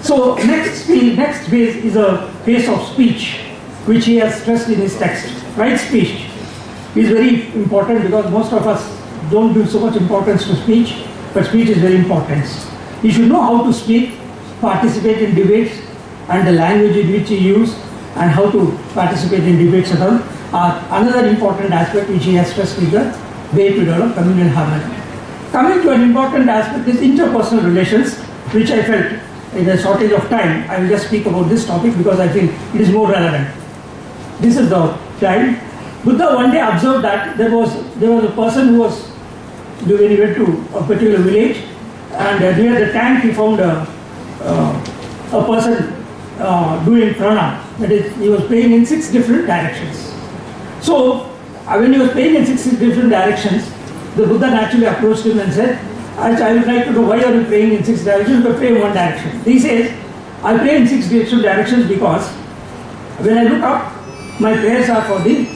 So next phase is a phase of speech, which he has stressed in his text. Right speech is very important because most of us don't give so much importance to speech, but speech is very important. You should know how to speak, participate in debates, and the language in which you use, and how to participate in debates at all are another important aspect which he has stressed is the way to develop communal harmony. Coming to an important aspect is interpersonal relations, which I felt in a shortage of time, I will just speak about this topic because I feel it is more relevant. This is the child. Buddha one day observed that there was a person who was, when he went to a particular village, and near the tank he found a person doing prana, that is, he was praying in 6 different directions. So when he was praying in 6 different directions, the Buddha naturally approached him and said, I would like to know why are you praying in 6 directions, but pray in 1 direction. He says, I pray in 6 different directions because when I look up, my prayers are for the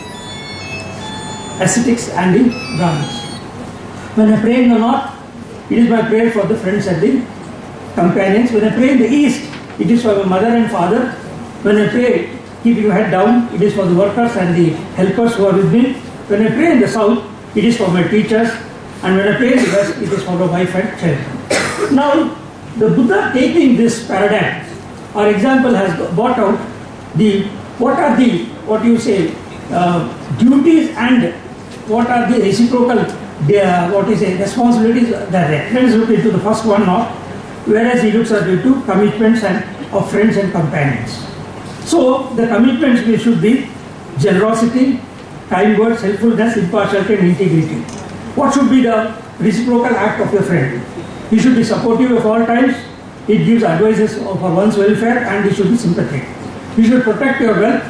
ascetics and the Brahmins. When I pray in the north, it is my prayer for the friends and the companions. When I pray in the east, it is for my mother and father. When I pray, keeping your head down, it is for the workers and the helpers who are with me. When I pray in the south, it is for my teachers. And when I pray in the west, it is for my wife and child. Now, the Buddha taking this paradigm, or example, has brought out duties and what are the reciprocal responsibilities that are there. Let us look into the first one now, whereas he looks at the 2 commitments of friends and companions. So the commitments should be generosity, kind words, helpfulness, impartiality, and integrity. What should be the reciprocal act of your friend? He should be supportive of all times. He gives advices for one's welfare, and he should be sympathetic. He should protect your wealth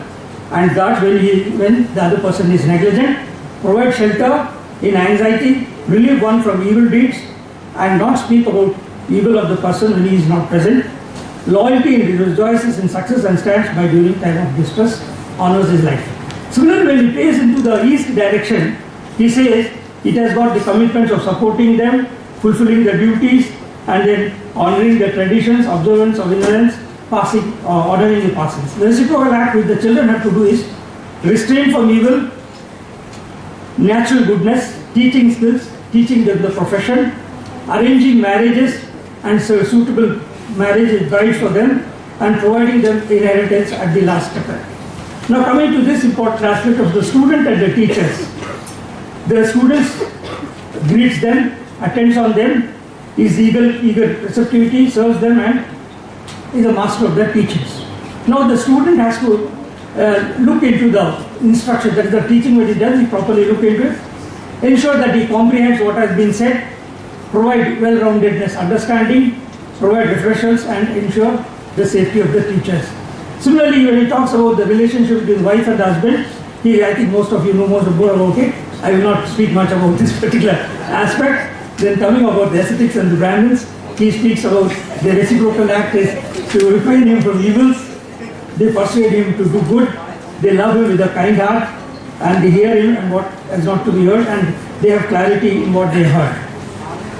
and guard when the other person is negligent. Provide shelter in anxiety, relieve one from evil deeds, and not speak about evil of the person when he is not present. Loyalty rejoices in success and stands by during time of distress, honors his life. Similarly, when he pays into the east direction, he says it has got the commitments of supporting them, fulfilling the duties, and then honoring the traditions, observance of ignorance, honoring the passings. The reciprocal act which the children have to do is restrain from evil, natural goodness, teaching skills, teaching them the profession, arranging marriages and suitable marriage brides for them, and providing them inheritance at the last step. Now coming to this important aspect of the student and the teachers. The students greets them, attends on them, is eager receptivity, serves them, and is a master of their teachings. Now the student has to look into the instruction, that is the teaching what he does, he properly look into it, ensure that he comprehends what has been said, provide well-roundedness understanding, provide refreshals, and ensure the safety of the teachers. Similarly, when he talks about the relationship between wife and husband, I think most of you know most about it. I will not speak much about this particular aspect. Then coming about the ascetics and the Brahmins, he speaks about the reciprocal act is to refrain him from evils, they persuade him to do good, they love him with a kind heart, and they hear him and what is not to be heard, and they have clarity in what they heard.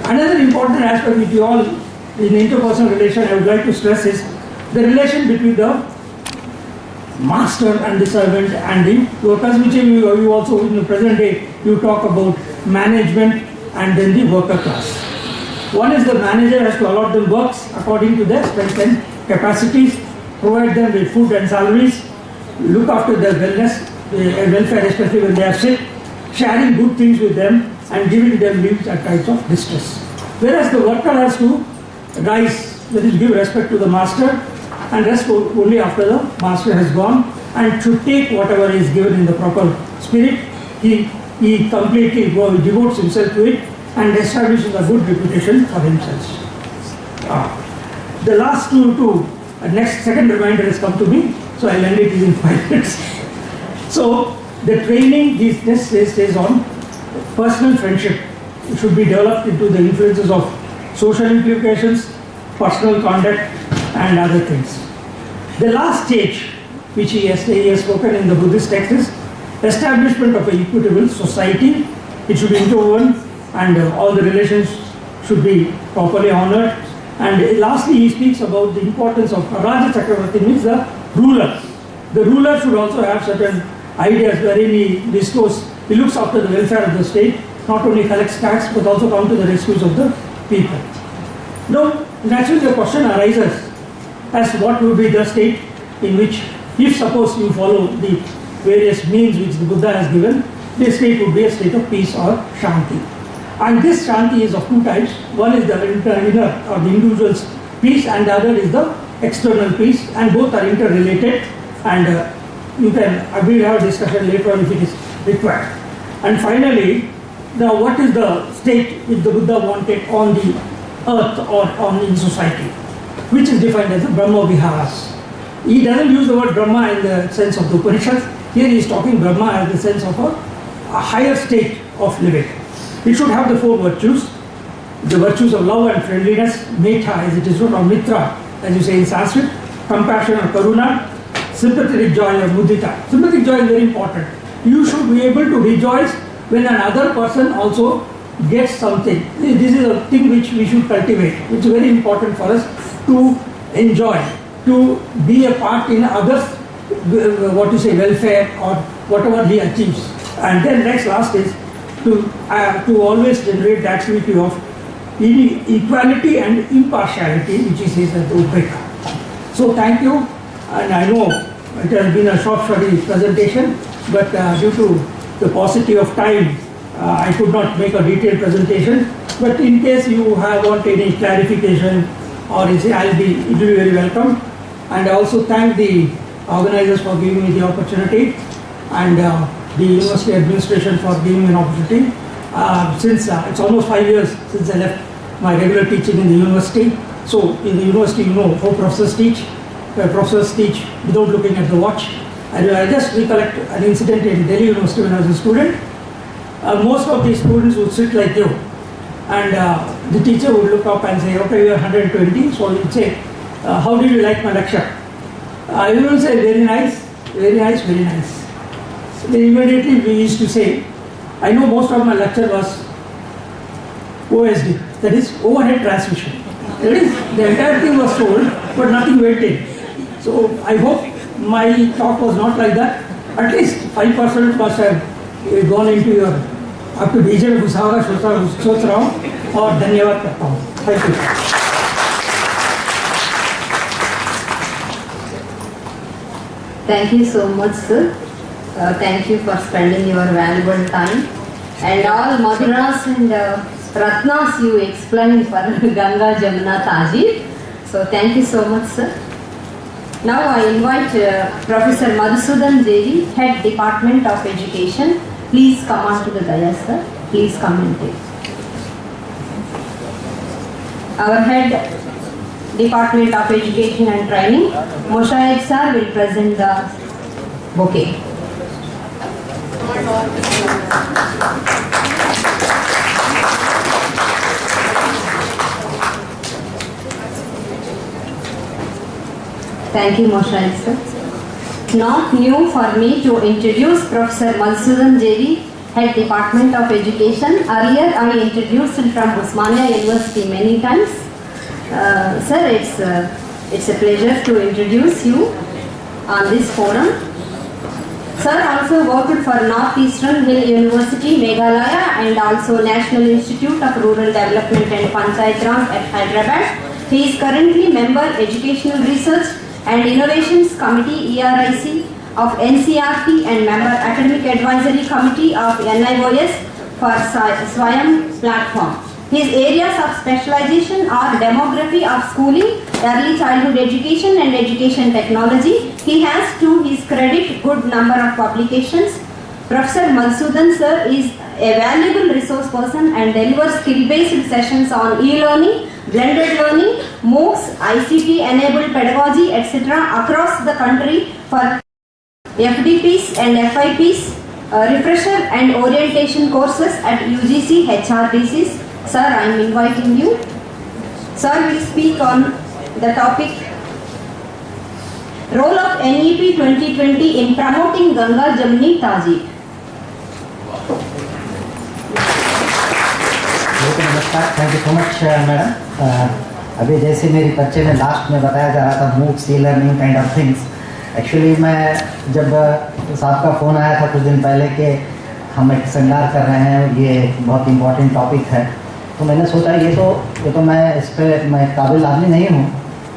Another important aspect which you all in interpersonal relation I would like to stress is the relation between the master and the servant and the workers, which you also in the present day you talk about management and then the worker class. One is the manager has to allot them works according to their strengths and capacities, provide them with food and salaries, look after their wellness, welfare, especially when they are sick, sharing good things with them and giving them leaves at times of distress. Whereas the worker has to rise, that is give respect to the master, and rest only after the master has gone, and to take whatever is given in the proper spirit. He completely devotes himself to it and establishes a good reputation for himself. The last next second reminder has come to me, so I'll end it in 5 minutes. So the training this says on personal friendship. It should be developed into the influences of social implications, personal conduct, and other things. The last stage, which he has spoken in the Buddhist text, is establishment of an equitable society. It should be interwoven, and all the relations should be properly honored. And lastly, he speaks about the importance of Raja Chakravarti, means the ruler. The ruler should also have certain ideas wherein he bestows, he looks after the welfare of the state, not only collects tax but also come to the rescues of the people. Now, naturally the question arises as to what would be the state in which, if suppose you follow the various means which the Buddha has given, this state would be a state of peace or Shanti. And this Shanti is of two types. One is the inner or the individual's peace, and the other is the external peace, and both are interrelated, and we will have a discussion later on if it is required. And finally, now what is the state which the Buddha wanted on the earth or in society, which is defined as the Brahma Viharas. He doesn't use the word Brahma in the sense of the Upanishads. Here he is talking Brahma as the sense of a higher state of living. It should have the 4 virtues, the virtues of love and friendliness, Metha as it is written, or Mitra as you say in Sanskrit, compassion or Karuna, sympathetic joy or Mudita. Sympathetic joy is very important. You should be able to rejoice when another person also gets something. This is a thing which we should cultivate, which is very important for us to enjoy, to be a part in others, welfare or whatever he achieves. And then last is to always generate the activity of equality and impartiality, which he says as the Upeka. So thank you, and I know it has been a short presentation, but due to the paucity of time, I could not make a detailed presentation. But in case you want any clarification, or it will be very welcome. And I also thank the organizers for giving me the opportunity, and the university administration for giving me an opportunity. Since it's almost 5 years since I left my regular teaching in the university. So in the university, you know how professors teach. Professors teach without looking at the watch. I just recollect an incident in Delhi University when I was a student. Most of the students would sit like you, and the teacher would look up and say, okay, you are 120, so you would say, how did you like my lecture? You will say, very nice, very nice, very nice. then immediately we used to say, I know most of my lecture was OSD, that is overhead transmission. That is, the entire thing was told, but nothing went in. So I hope my talk was not like that. At least 5% must have gone into your, up to भीजन घुसावा सोच रहा हूँ और धन्यवाद करता हूँ. Thank you. Thank you so much, sir. Thank you for spending your valuable time. And all Madhuras and Ratnas you explained for Ganga, Jamuna, TAHZEEB. So thank you so much, sir. Now I invite Professor Madhusudan JV, Head Department of Education. Please come on to the dais, sir. Please come and take. Our Head Department of Education and Training, Moshaid sir will present the bouquet. Thank you, Moshaid sir. Not new for me to introduce Professor Madhusudan JV, Head Department of Education. Earlier I introduced him from Osmania University many times. Sir, it's a pleasure to introduce you on this forum. Sir also worked for Northeastern Hill University, Meghalaya, and also National Institute of Rural Development and Panchayat Raj at Hyderabad. He is currently member Educational Research and Innovations Committee (ERIC) of NCRT and member Academic Advisory Committee of NIOS for Swayam platform. His areas of specialization are demography of schooling, early childhood education and education technology. He has to his credit good number of publications. Professor Madhusudan sir is a valuable resource person and delivers skill-based sessions on e-learning, blended learning, MOOCs, ICT-enabled pedagogy, etc. across the country for FDPs and FIPs, refresher and orientation courses at UGC, HRDCs. Sir, I am inviting you. Sir will speak on the topic Role of NEP 2020 in promoting Ganga, Jamuni, TAHZEEB. नमस्कार, thank you so much madam. अभी जैसे मेरी परिचय में last में बताया जा रहा था MOOCs, e learning kind of things. Actually मैं जब साहब का फ़ोन आया था कुछ दिन पहले कि हम एक सेमिनार कर रहे हैं, ये बहुत इम्पोर्टेंट टॉपिक है, तो मैंने सोचा ये तो मैं इस पर मैं काबिल आदमी नहीं हूँ,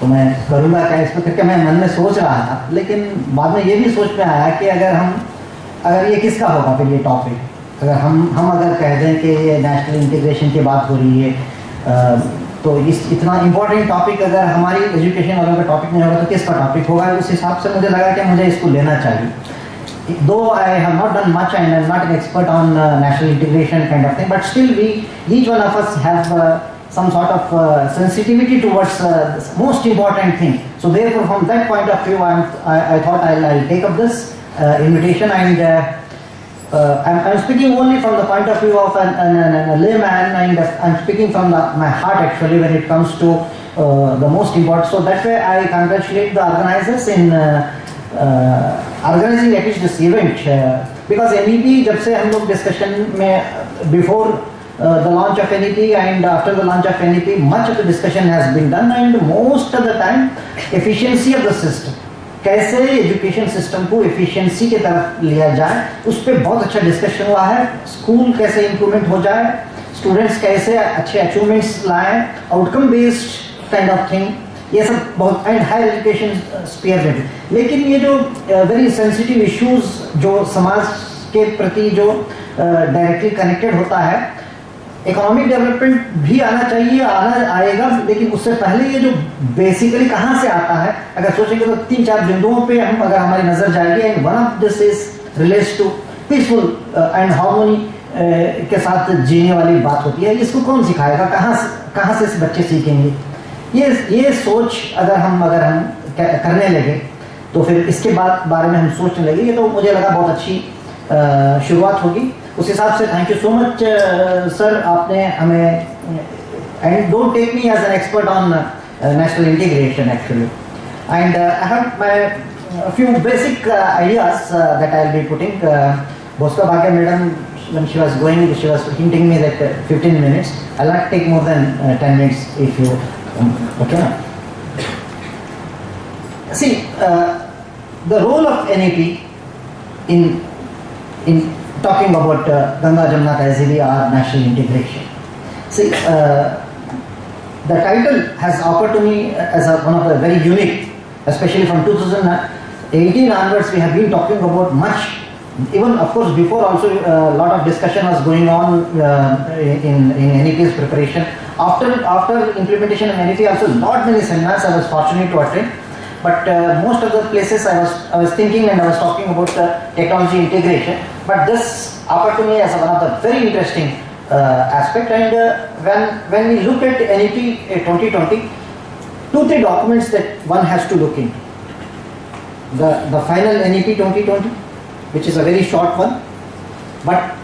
तो मैं करूँगा क्या इस पर करके मैं मन में सोच रहा था. लेकिन बाद में ये भी सोच में आया कि अगर ये किसका होगा फिर ये टॉपिक, अगर हम अगर कह दें कि ये नेशनल इंटीग्रेशन की बात हो रही है, तो इतना इम्पोर्टेंट टॉपिक अगर हमारी एजुकेशन वालों का टॉपिक नहीं होगा तो किसका टॉपिक होगा. उस हिसाब से मुझे लगा कि मुझे इसको लेना चाहिए. Though I have not done much and I'm not an expert on national integration kind of thing, but still each one of us have some sort of sensitivity towards most important thing. So therefore, from that point of view, I thought I'll take up this invitation, and I'm speaking only from the point of view of a layman, and I'm speaking from my heart actually when it comes to the most important. So that way, I congratulate the organizers in organizing at least this event, because NEP जब से हम लोग discussion में before the launch of NEP and after the launch of NEP, much of the discussion has been done, and most of the time efficiency of the system, कैसे education system को efficiency की तरफ लिया जाए, उस पर बहुत अच्छा डिस्कशन हुआ है. स्कूल कैसे इम्प्रूवमेंट हो जाए, स्टूडेंट्स कैसे अच्छे अचीवमेंट्स लाएं, outcome based kind of thing, ये सब बहुत, एंड हायर एजुकेशन स्पीयर में. लेकिन ये जो वेरी सेंसिटिव इश्यूज जो समाज के प्रति जो डायरेक्टली कनेक्टेड होता है, इकोनॉमिक डेवलपमेंट भी आना चाहिए, आएगा, लेकिन उससे पहले ये जो बेसिकली कहाँ से आता है, अगर सोचेंगे तो 3-4 बिंदुओं पे हम अगर हमारी नज़र जाएगी. And one of this is relates to peaceful and harmony के साथ जीने वाली बात होती है. इसको कौन सिखाएगा, कहाँ से बच्चे सीखेंगे? ये सोच अगर हम करने लगे तो फिर इसके बारे में हम सोचने लगे, ये तो मुझे लगा बहुत अच्छी शुरुआत होगी. उस हिसाब से thank you so much sir, आपने हमें, and don't take me as an expert on national integration actually, and I have a few basic ideas that I'll be putting. Bosco Bhagya madam, when she was going, she was hinting me that 15 minutes. I'll not take more than 10 minutes if you, okay. See, the role of NEP in talking about Ganga Jamuna Tahzeeb or national integration. See, the title has occurred to me as one of the very unique, especially from 2018 onwards. We have been talking about much. Even of course before also a lot of discussion was going on in NEP's preparation. After implementation of NEP also not many seminars I was fortunate to attend. But most of the places I was thinking and I was talking about technology integration. But this occurred to me as one of the very interesting aspect. And when we look at NEP 2020, 2-3 documents that one has to look into. The final NEP 2020, which is a very short one. But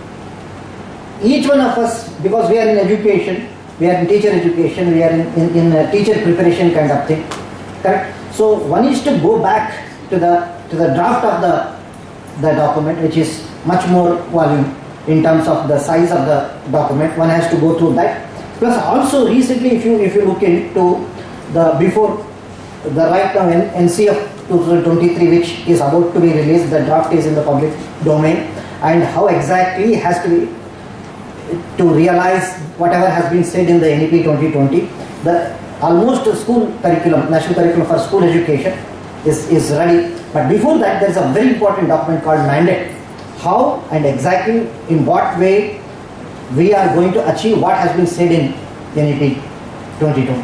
each one of us, because we are in education, we are in teacher education, we are in teacher preparation kind of thing, correct? So one is to go back to the draft of the document, which is much more volume in terms of the size of the document. One has to go through that. Plus also recently, if you look into the before the right now NC of 2023, which is about to be released, the draft is in the public domain, and how exactly has to be to realize whatever has been said in the NEP 2020. The almost school curriculum, national curriculum for school education is ready. But before that, there is a very important document called mandate. How and exactly in what way we are going to achieve what has been said in NEP 2020.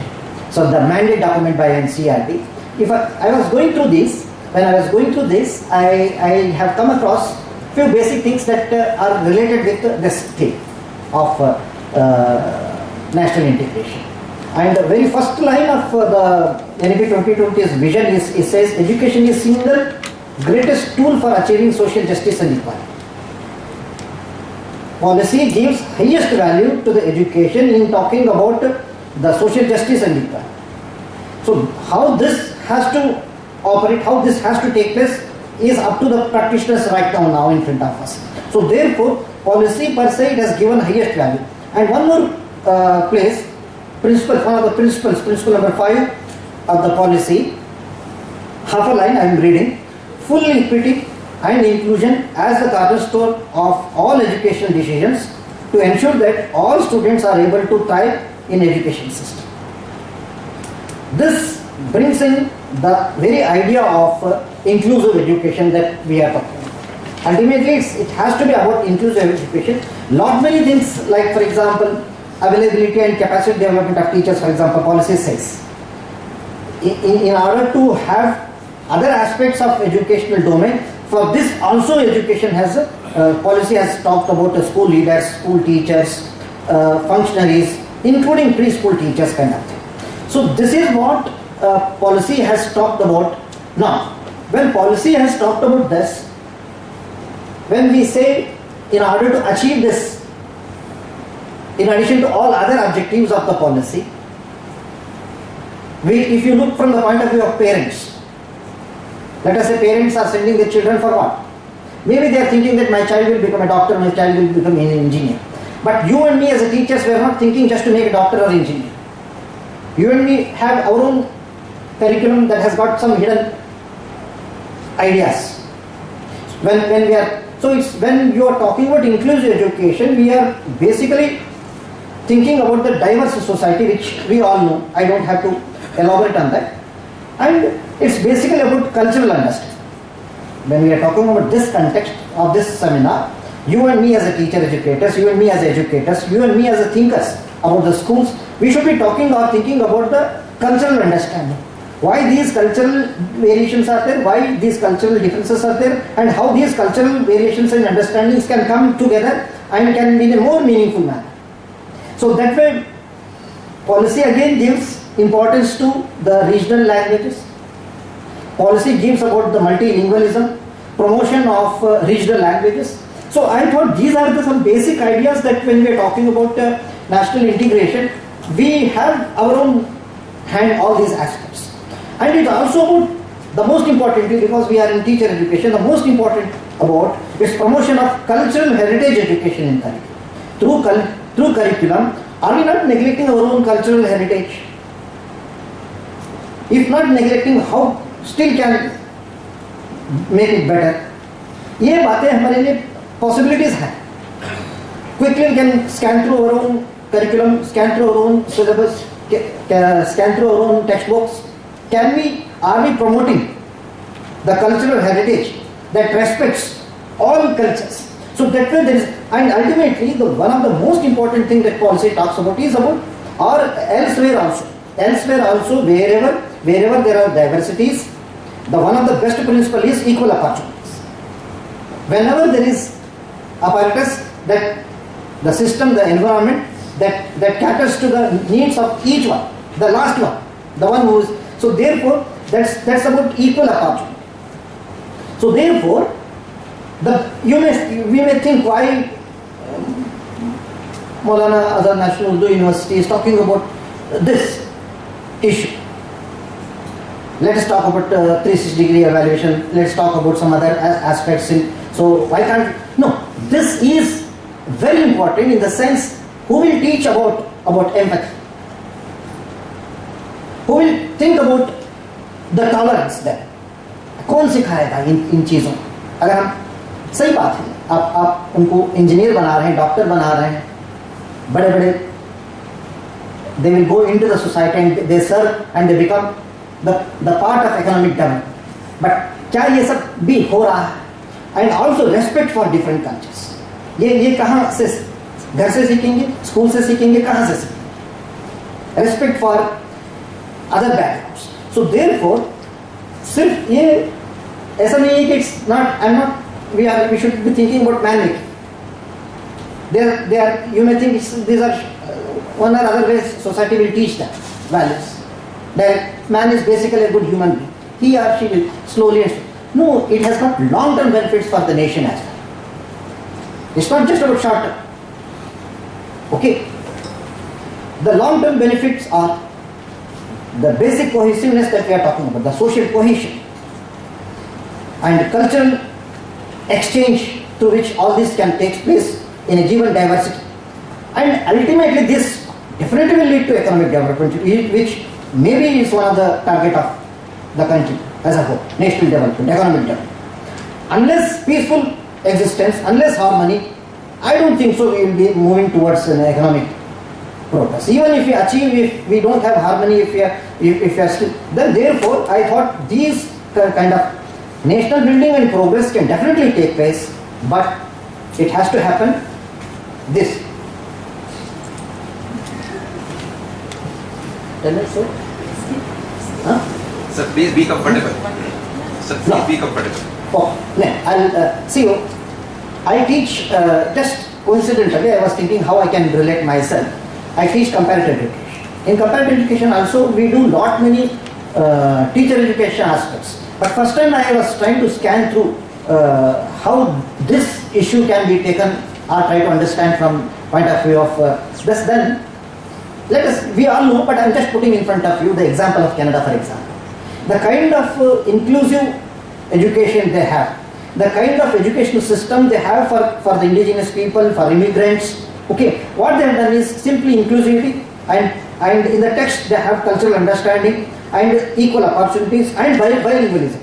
So the mandate document by NCERT. If I was going through this, when I was going through this, I have come across few basic things that are related with this theme of national integration. And the very first line of the NEP 2020's vision is, it says, education is single greatest tool for achieving social justice and equality. Policy gives highest value to the education in talking about the social justice and equality. So how this has to operate, how this has to take place is up to the practitioners right now in front of us. So therefore, policy per se it has given highest value. And one more place, principle, one of the principles, principle number 5 of the policy, half a line I am reading: full equity and inclusion as the cornerstone of all educational decisions to ensure that all students are able to thrive in education system. This brings in the very idea of inclusive education that we are talking about. Ultimately, it has to be about inclusive education. Lot many things, like for example, availability and capacity development of teachers, for example, policy says. In order to have other aspects of educational domain, for this also education has policy has talked about the school leaders, school teachers, functionaries, including preschool teachers kind of thing. So this is what policy has talked about. Now, when policy has talked about this, when we say in order to achieve this, in addition to all other objectives of the policy, if you look from the point of view of parents, let us say parents are sending their children for what? Maybe they are thinking that my child will become a doctor, my child will become an engineer. But you and me as a teachers, we are not thinking just to make a doctor or engineer. You and me have our own curriculum that has got some hidden ideas. When you are talking about inclusive education, we are basically thinking about the diverse society, which we all know. I don't have to elaborate on that. And it's basically about cultural understanding. When we are talking about this context of this seminar, you and me as a teacher educators, you and me as educators, you and me as a thinkers about the schools, we should be talking or thinking about the cultural understanding. Why these cultural variations are there, why these cultural differences are there, and how these cultural variations and understandings can come together and can be in a more meaningful manner. So that way, policy again gives importance to the regional languages. Policy gives about the multilingualism, promotion of regional languages. So I thought these are some basic ideas that when we are talking about national integration, we have our own hand all these aspects. And it also about the most important thing, because we are in teacher education, the most important about is promotion of cultural heritage education in curriculum. Through curriculum, are we not neglecting our own cultural heritage? If not neglecting, how still can make it better? ये बातें हमारे लिए possibilities हैं. Quickly we can scan through our own curriculum, scan through our own syllabus, scan through our own textbooks. Are we promoting the cultural heritage that respects all cultures? So that way there is, and ultimately one of the most important thing that policy talks about is about, or elsewhere also wherever there are diversities, one of the best principle is equal opportunities. Whenever there is apparatus that the system, the environment that caters to the needs of each one, the last one, the one who is, so therefore that's about equal opportunity. So therefore we may think why Maulana Azad National Urdu University is talking about this issue. Let us talk about 360-degree evaluation. Let's talk about some other aspects. So why can't? No, this is very important in the sense who will teach about empathy? Who will think about the tolerance there? कौन सिखाएगा इन चीज़ों? अगर हम सही बात है, आप उनको इंजीनियर बना रहे हैं, डॉक्टर बना रहे हैं, बड़े they will go into the society and they serve and they become the part of economic development. But क्या ये सब भी हो रहा है? And also respect for different cultures. ये कहाँ से, घर से सीखेंगे, स्कूल से सीखेंगे, कहाँ से सीखेंगे? Respect for other backgrounds. So therefore सिर्फ ये ऐसा नहीं है कि it's not, we should be thinking about man making. They are, you may think these are one or other ways society will teach them values. That man is basically a good human being. He or she will slowly and slowly. No, it has got long-term benefits for the nation as well. It's not just about short term. Okay. The long-term benefits are the basic cohesiveness that we are talking about, the social cohesion and cultural exchange through which all this can take place in a given diversity. And ultimately this definitely will lead to economic development, which maybe is one of the target of the country as a whole, national development, economic development. Unless peaceful existence, unless harmony, I don't think so we will be moving towards an economic progress. Even if we achieve, if we don't have harmony, if we are still, then therefore I thought these kind of national building and progress can definitely take place, but it has to happen this. Tell me so? Huh? Sir, please be comfortable. Sir, please No. be comfortable. Oh, no, I'll see you. I teach, just coincidentally, I was thinking how I can relate myself. I teach comparative education. In comparative education also, we do lot many teacher education aspects. But first time I was trying to scan through how this issue can be taken or try to understand from point of view of this. Then let us, we all know, but I'm just putting in front of you the example of Canada, for example. The kind of inclusive education they have, the kind of educational system they have for the indigenous people, for immigrants. Okay, what they have done is simply inclusivity, and in the text they have cultural understanding and equal opportunities and bilingualism.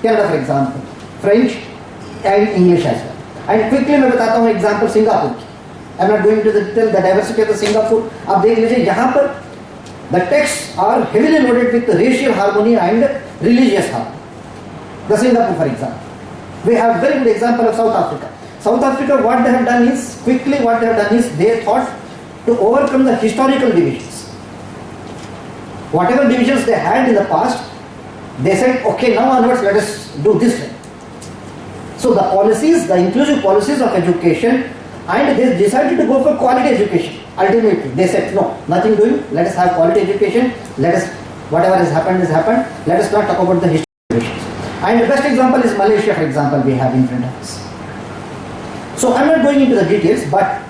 Canada, for example, French and English as well. And quickly मैं बताता हूँ example Singapore की. I'm not going to the detail, the diversity of the Singapore. आप देख लीजिए यहाँ पर the texts are heavily loaded with racial harmony and religious harmony. The Singapore, for example. We have very good example of South Africa. South Africa, what they have done is, quickly what they have done is, they thought to overcome the historical divisions. Whatever divisions they had in the past, they said, okay, now onwards let us do this way. So the policies, the inclusive policies of education, and they decided to go for quality education. Ultimately, they said, no, nothing doing, let us have quality education, let us, whatever has happened, let us not talk about the history divisions. And the best example is Malaysia, for example, we have in front of us. So I'm not going into the details, but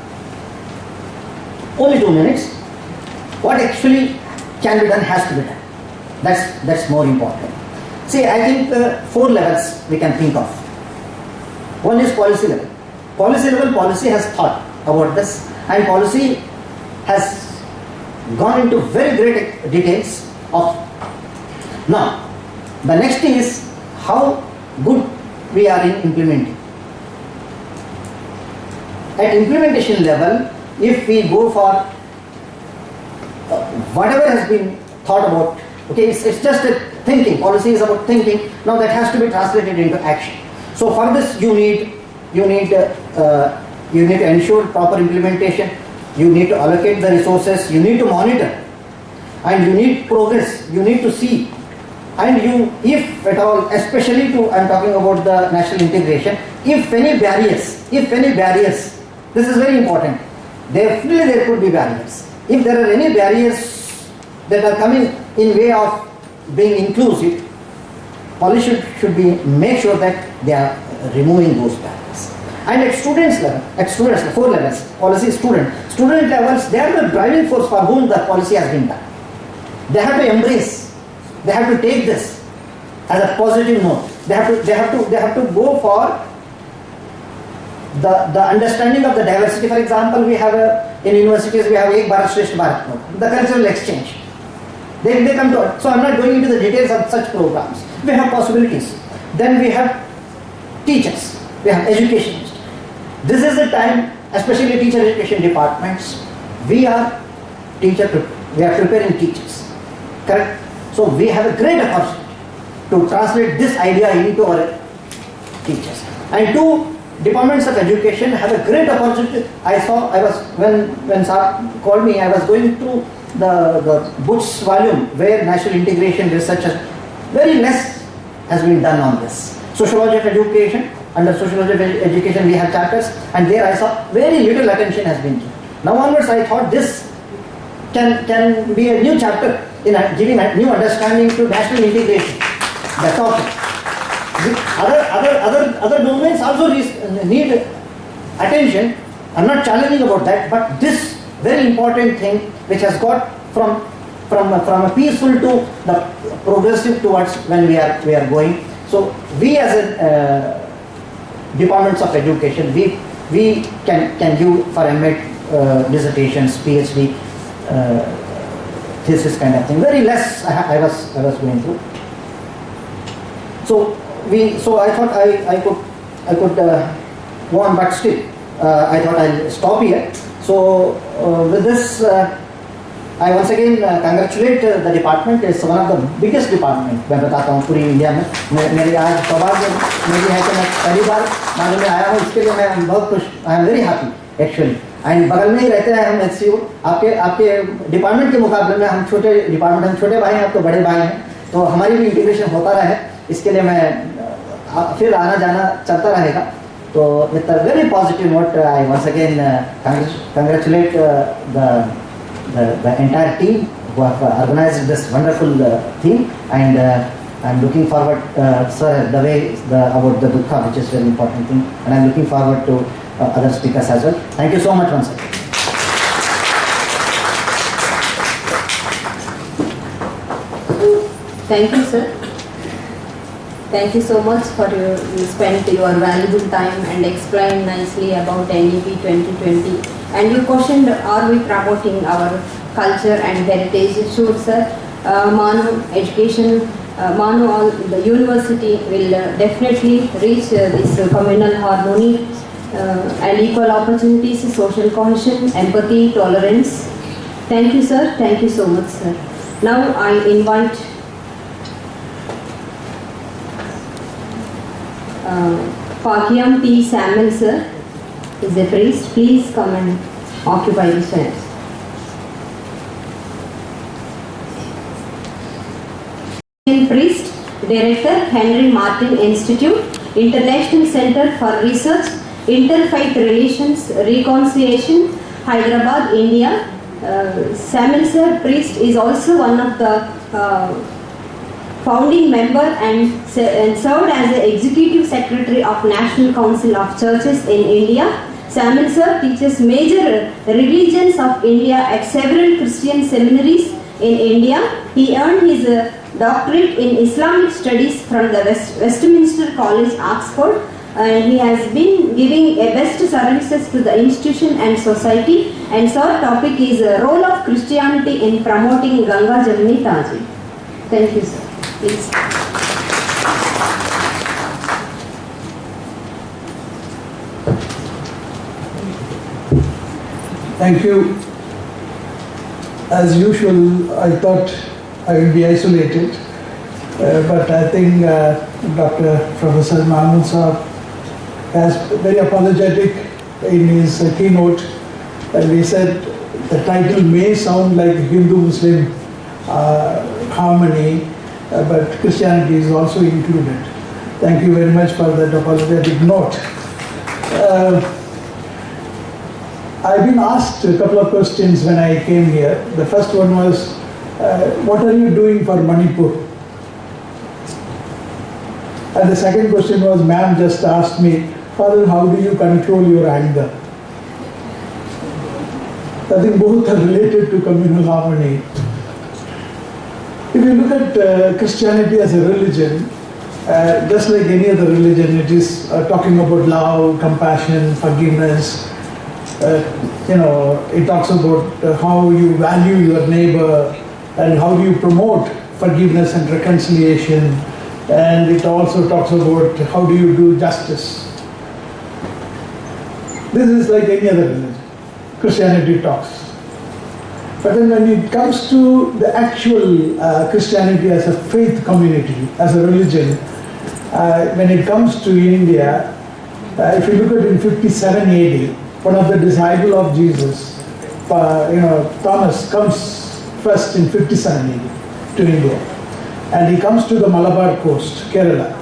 only 2 minutes. What actually can be done has to be done. That's more important. See, I think 4 levels we can think of. One is policy level. Policy level, policy has thought about this, and policy has gone into very great details of. Now, the next thing is how good we are in implementing. At implementation level, if we go for whatever has been thought about, okay, it's just a thinking. Policy is about thinking. Now that has to be translated into action. So for this, you need to ensure proper implementation. You need to allocate the resources. You need to monitor, and you need progress. You need to see, and you, if at all, especially I'm talking about the national integration. If any barriers, this is very important. Definitely there could be barriers. If there are any barriers that are coming in way of being inclusive, policy should be make sure that they are removing those barriers. And at students level, 4 levels, policy student levels, they are the driving force for whom the policy has been done. They have to embrace, they have to take this as a positive note. They have to go for the understanding of the diversity. For example, we have in universities we have Ek Bharat Shresth Bharat program, the cultural exchange. They come to, so I'm not going into the details of such programs. We have possibilities. Then we have teachers, we have educationists. This is the time, especially teacher education departments, we are preparing teachers, correct? So we have a great opportunity to translate this idea into our teachers. And 2 departments of education have a great opportunity. When Sir called me, I was going through the books volume where national integration research very less has been done on this. Sociology of education, under sociology of education we have chapters, and there I saw very little attention has been given. Now onwards I thought this can be a new chapter in giving a new understanding to national integration, the topic. Other domains also need attention. I'm not challenging about that, but this very important thing which has got from a peaceful to the progressive towards when we are going. So we as a departments of education, we can give for MA dissertations, PhD, thesis kind of thing. Very less I was going through. So I thought I could go on, but still I thought I'll stop here. So with this, I once again congratulate the department. It's one of the biggest department मैं बताता हूँ पूरी India में. मेरी आज सौभाग्य मेरी है कि मैं पहली बार मानू में आया हूँ. इसके लिए मैं बहुत खुश. I am very happy actually. And बगल में ही रहते हैं हम HCU. आपके डिपार्टमेंट के मुकाबले में हम छोटे डिपार्टमेंट, हम छोटे भाई हैं, आप तो बड़े भाई हैं. तो हमारी भी इंटीग्रेशन होता रहे, इसके लिए मैं फिर आना जाना चलता रहेगा. तो with a very positive note, I once again congratulate the entire team who have organized this wonderful theme, and I'm looking forward, sir, the way about the Dukha, which is very important thing, and I'm looking forward to other speakers as well. Thank you so much once again. Thank you, sir. Thank you so much for you spent your valuable time and explained nicely about NEP 2020. And you questioned, are we promoting our culture and heritage? Sure, sir. MANUU education, MANUU, the university will definitely reach this communal harmony and equal opportunities, social cohesion, empathy, tolerance. Thank you, sir. Thank you so much, sir. Now I invite Pakyam P. Samuel, sir, is a priest. Please come and occupy the chairs. Priest, Director, Henry Martin Institute, International Center for Research, Interfaith Relations, Reconciliation, Hyderabad, India. Samuel, sir, priest, is also one of the founding member and served as the Executive Secretary of National Council of Churches in India. Samuel, sir, teaches major religions of India at several Christian seminaries in India. He earned his Doctorate in Islamic Studies from the Westminster College, Oxford. He has been giving a best services to the institution and society. And sir, topic is role of Christianity in promoting Ganga, Jamuni, TAHZEEB. Thank you, sir. Please. Thank you. As usual, I thought I would be isolated, but I think Professor MANUU Sahab has very apologetic in his keynote, and he said the title may sound like Hindu-Muslim harmony, but Christianity is also included. Thank you very much for that apologetic note. I've been asked a couple of questions when I came here. The first one was, what are you doing for Manipur? And the second question was, ma'am just asked me, Father, how do you control your anger? I think both are related to communal harmony. If you look at Christianity as a religion, just like any other religion, it is talking about love, compassion, forgiveness. It talks about how you value your neighbor and how do you promote forgiveness and reconciliation. And it also talks about how do you do justice. This is like any other religion. Christianity talks. But then when it comes to the actual Christianity as a faith community, as a religion, when it comes to India, if you look at in 57 AD, one of the disciples of Jesus, Thomas, comes first in 57 AD to India. And he comes to the Malabar coast, Kerala.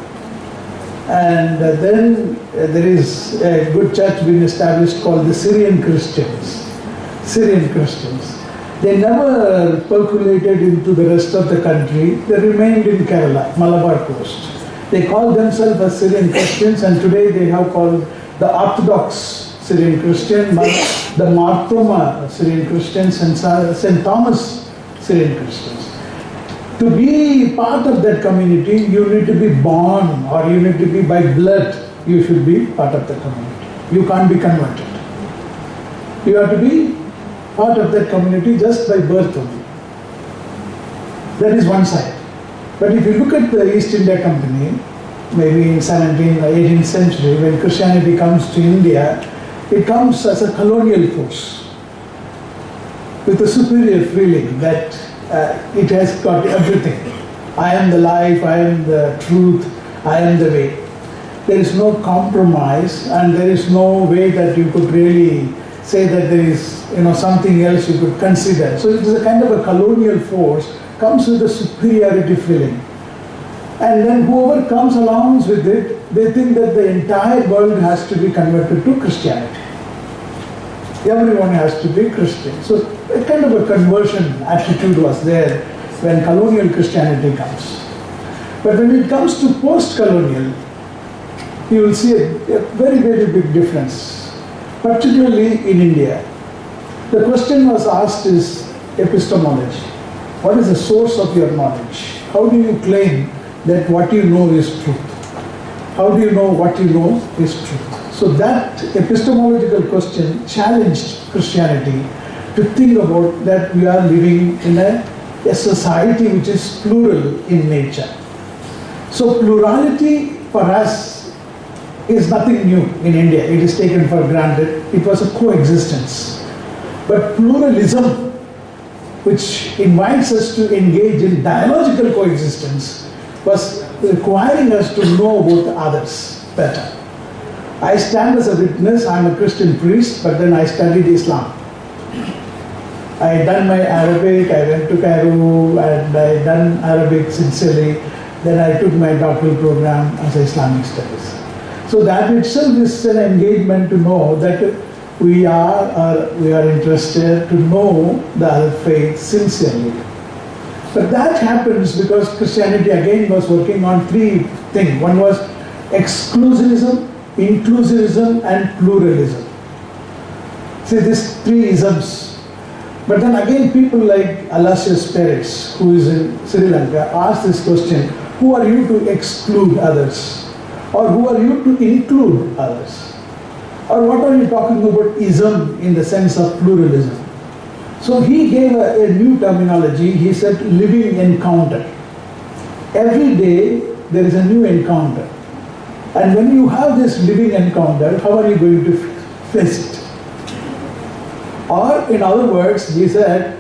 And then there is a good church being established called the Syrian Christians. Syrian Christians. They never percolated into the rest of the country. They remained in Kerala, Malabar coast. They call themselves as Syrian Christians, and today they have called the Orthodox Syrian Christian, the Marthoma Syrian Christians, and St. Thomas Syrian Christians. To be part of that community, you need to be born, or you need to be by blood, you should be part of the community. You can't be converted. You have to be part of that community just by birth only. That is one side. But if you look at the East India Company, maybe in 17th or 18th century, when Christianity comes to India, it comes as a colonial force with a superior feeling that it has got everything. I am the life, I am the truth, I am the way. There is no compromise, and there is no way that you could really say that there is something else you could consider. So it is a kind of a colonial force, comes with a superiority feeling. And then whoever comes along with it, they think that the entire world has to be converted to Christianity. Everyone has to be Christian. So a kind of a conversion attitude was there when colonial Christianity comes. But when it comes to post-colonial, you will see a very, very big difference, particularly in India. The question was asked is epistemology. What is the source of your knowledge? How do you claim that what you know is truth? How do you know what you know is truth? So that epistemological question challenged Christianity to think about that we are living in a society which is plural in nature. So plurality for us is nothing new in India. It is taken for granted. It was a coexistence. But pluralism, which invites us to engage in dialogical coexistence, was requiring us to know about the others better. I stand as a witness. I'm a Christian priest, but then I studied Islam. I had done my Arabic, I went to Cairo, and I had done Arabic sincerely. Then I took my doctoral program as Islamic studies. So that itself is an engagement to know that we are interested to know the other faith sincerely. But that happens because Christianity again was working on three things. One was exclusivism, inclusivism, and pluralism. See, these three isms. But then again, people like Aloysius Peres, who is in Sri Lanka, ask this question: who are you to exclude others? Or who are you to include others? Or what are you talking about ism in the sense of pluralism? So he gave a new terminology. He said living encounter. Every day there is a new encounter. And when you have this living encounter, how are you going to face it? Or in other words, he said,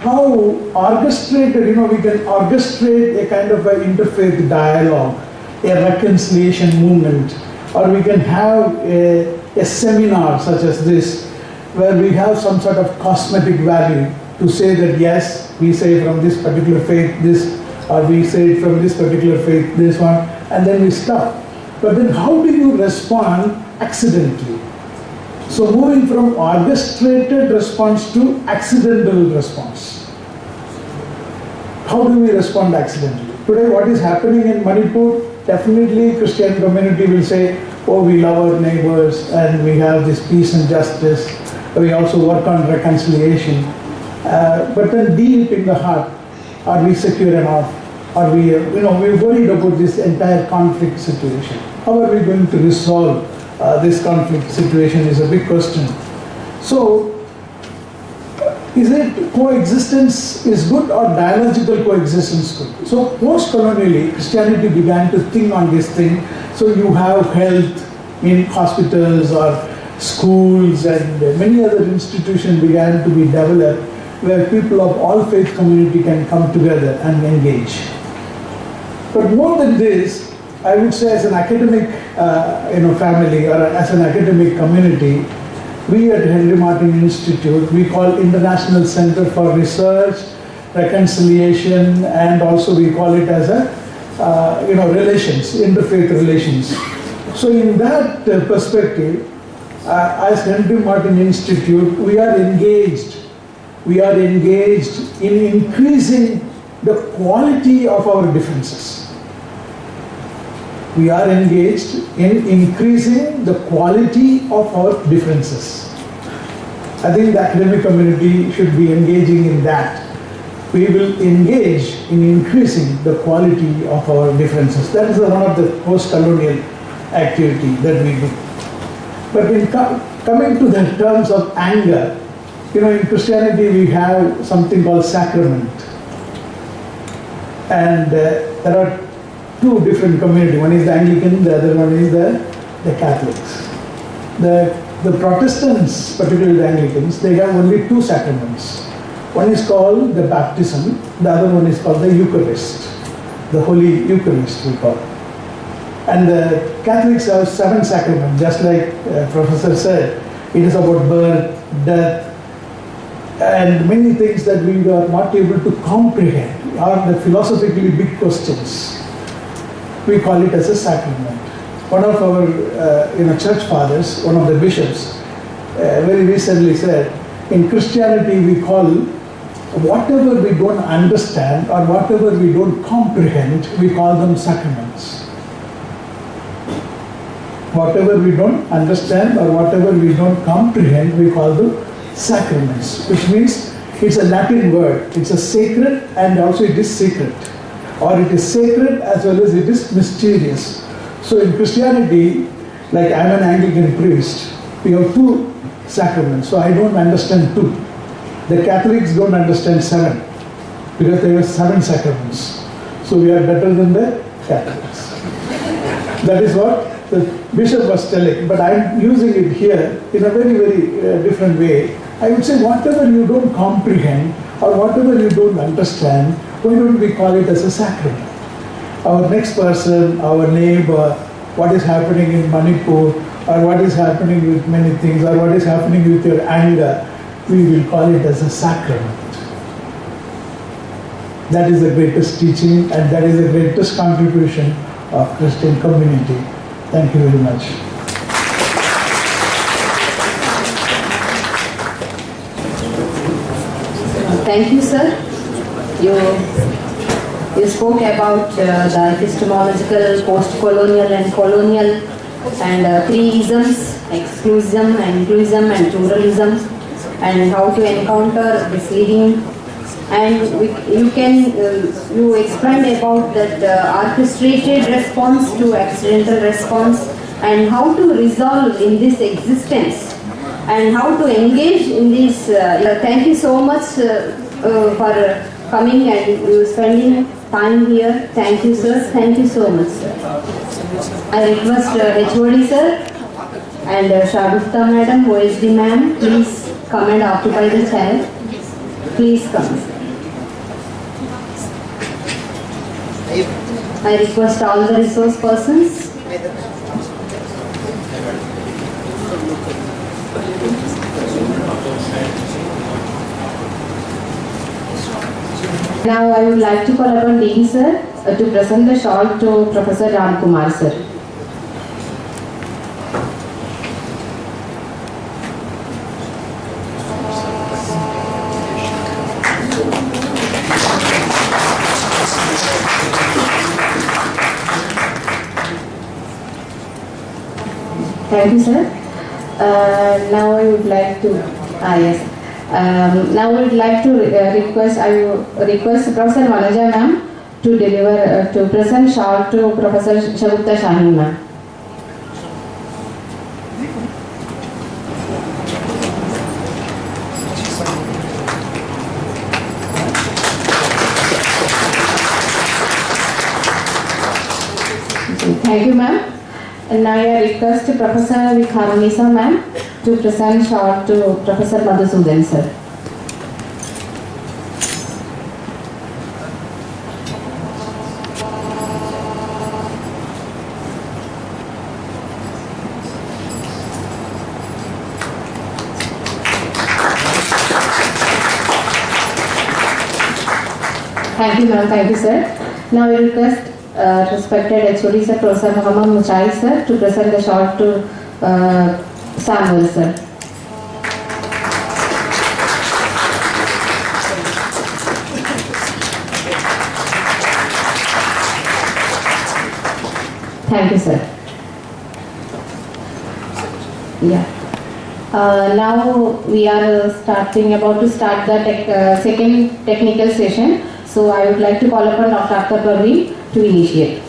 how orchestrated, we can orchestrate a kind of an interfaith dialogue, a reconciliation movement, or we can have a seminar such as this, where we have some sort of cosmetic value to say that yes, we say from this particular faith this, or we say from this particular faith this one, and then we stop. But then how do you respond accidentally? So moving from orchestrated response to accidental response. How do we respond accidentally? Today what is happening in Manipur, definitely Christian community will say, oh, we love our neighbors and we have this peace and justice. We also work on reconciliation. But then deep in the heart, are we secure enough? Are we, we're worried about this entire conflict situation. How are we going to resolve this conflict situation is a big question. So, is it coexistence is good or dialogical coexistence good? So post-colonially, Christianity began to think on this thing. So you have health in hospitals or schools, and many other institutions began to be developed where people of all faith community can come together and engage. But more than this, I would say as an academic family or as an academic community, we at Henry Martin Institute, we call International Center for Research, Reconciliation, and also we call it as a, relations, interfaith relations. So in that perspective, as Henry Martin Institute, we are engaged in increasing the quality of our differences. We are engaged in increasing the quality of our differences. I think the academic community should be engaging in that. We will engage in increasing the quality of our differences. That is one of the post-colonial activity that we do. But in coming to the terms of anger, in Christianity we have something called sacrament. And there are two different communities. One is the Anglican, the other one is the Catholics. The Protestants, particularly the Anglicans, they have only two sacraments. One is called the baptism, the other one is called the Eucharist, the Holy Eucharist we call it. And the Catholics have 7 sacraments, just like Professor said. It is about birth, death, and many things that we are not able to comprehend, are the philosophically big questions. We call it as a sacrament. One of our church fathers, one of the bishops, very recently said, in Christianity we call whatever we don't understand or whatever we don't comprehend, we call them sacraments. Whatever we don't understand or whatever we don't comprehend, we call them sacraments, which means it's a Latin word. It's a sacred and also it is secret. Or it is sacred as well as it is mysterious. So in Christianity, like I'm an Anglican priest, we have 2 sacraments, so I don't understand 2. The Catholics don't understand 7, because there are 7 sacraments. So we are better than the Catholics. That is what the bishop was telling, but I'm using it here in a very, very different way. I would say whatever you don't comprehend or whatever you don't understand, why don't we call it as a sacrament? Our next person, our neighbor, what is happening in Manipur, or what is happening with many things, or what is happening with your anger, we will call it as a sacrament. That is the greatest teaching and that is the greatest contribution of Christian community. Thank you very much. Thank you, sir. You spoke about the epistemological, post-colonial and colonial and 3 isms, exclusivism, inclusivism and pluralism. and how to encounter this living. And you explained about that orchestrated response to accidental response, and how to resolve in this existence, and how to engage in this. Thank you so much for coming and spending time here. Thank you, sir. Thank you so much, sir. I request HOD sir and Shagufta madam, OSD ma'am, please come and occupy the chair. Please come. I request all the resource persons. Now I would like to call upon Dean sir to present the shawl to Professor Ram Kumar sir. Thank you, sir. Now I would like to, now I would like to request, I will request Professor Manaja ma'am to deliver, to present shawl to Professor Shagufta Shaheen ma'am. Thank you, ma'am. And now I request Professor Vikharanisa ma'am to present shawl to Professor Madhusudan sir. Thank you, ma'am. Thank you, sir. Now I request respected HOD sir, Professor Muhammad Muchai sir, to present the shawl to Samuel sir. Thank you, sir. Yeah. Now we are about to start the second technical session. So I would like to call upon Dr. Akhtar Parveen to initiate.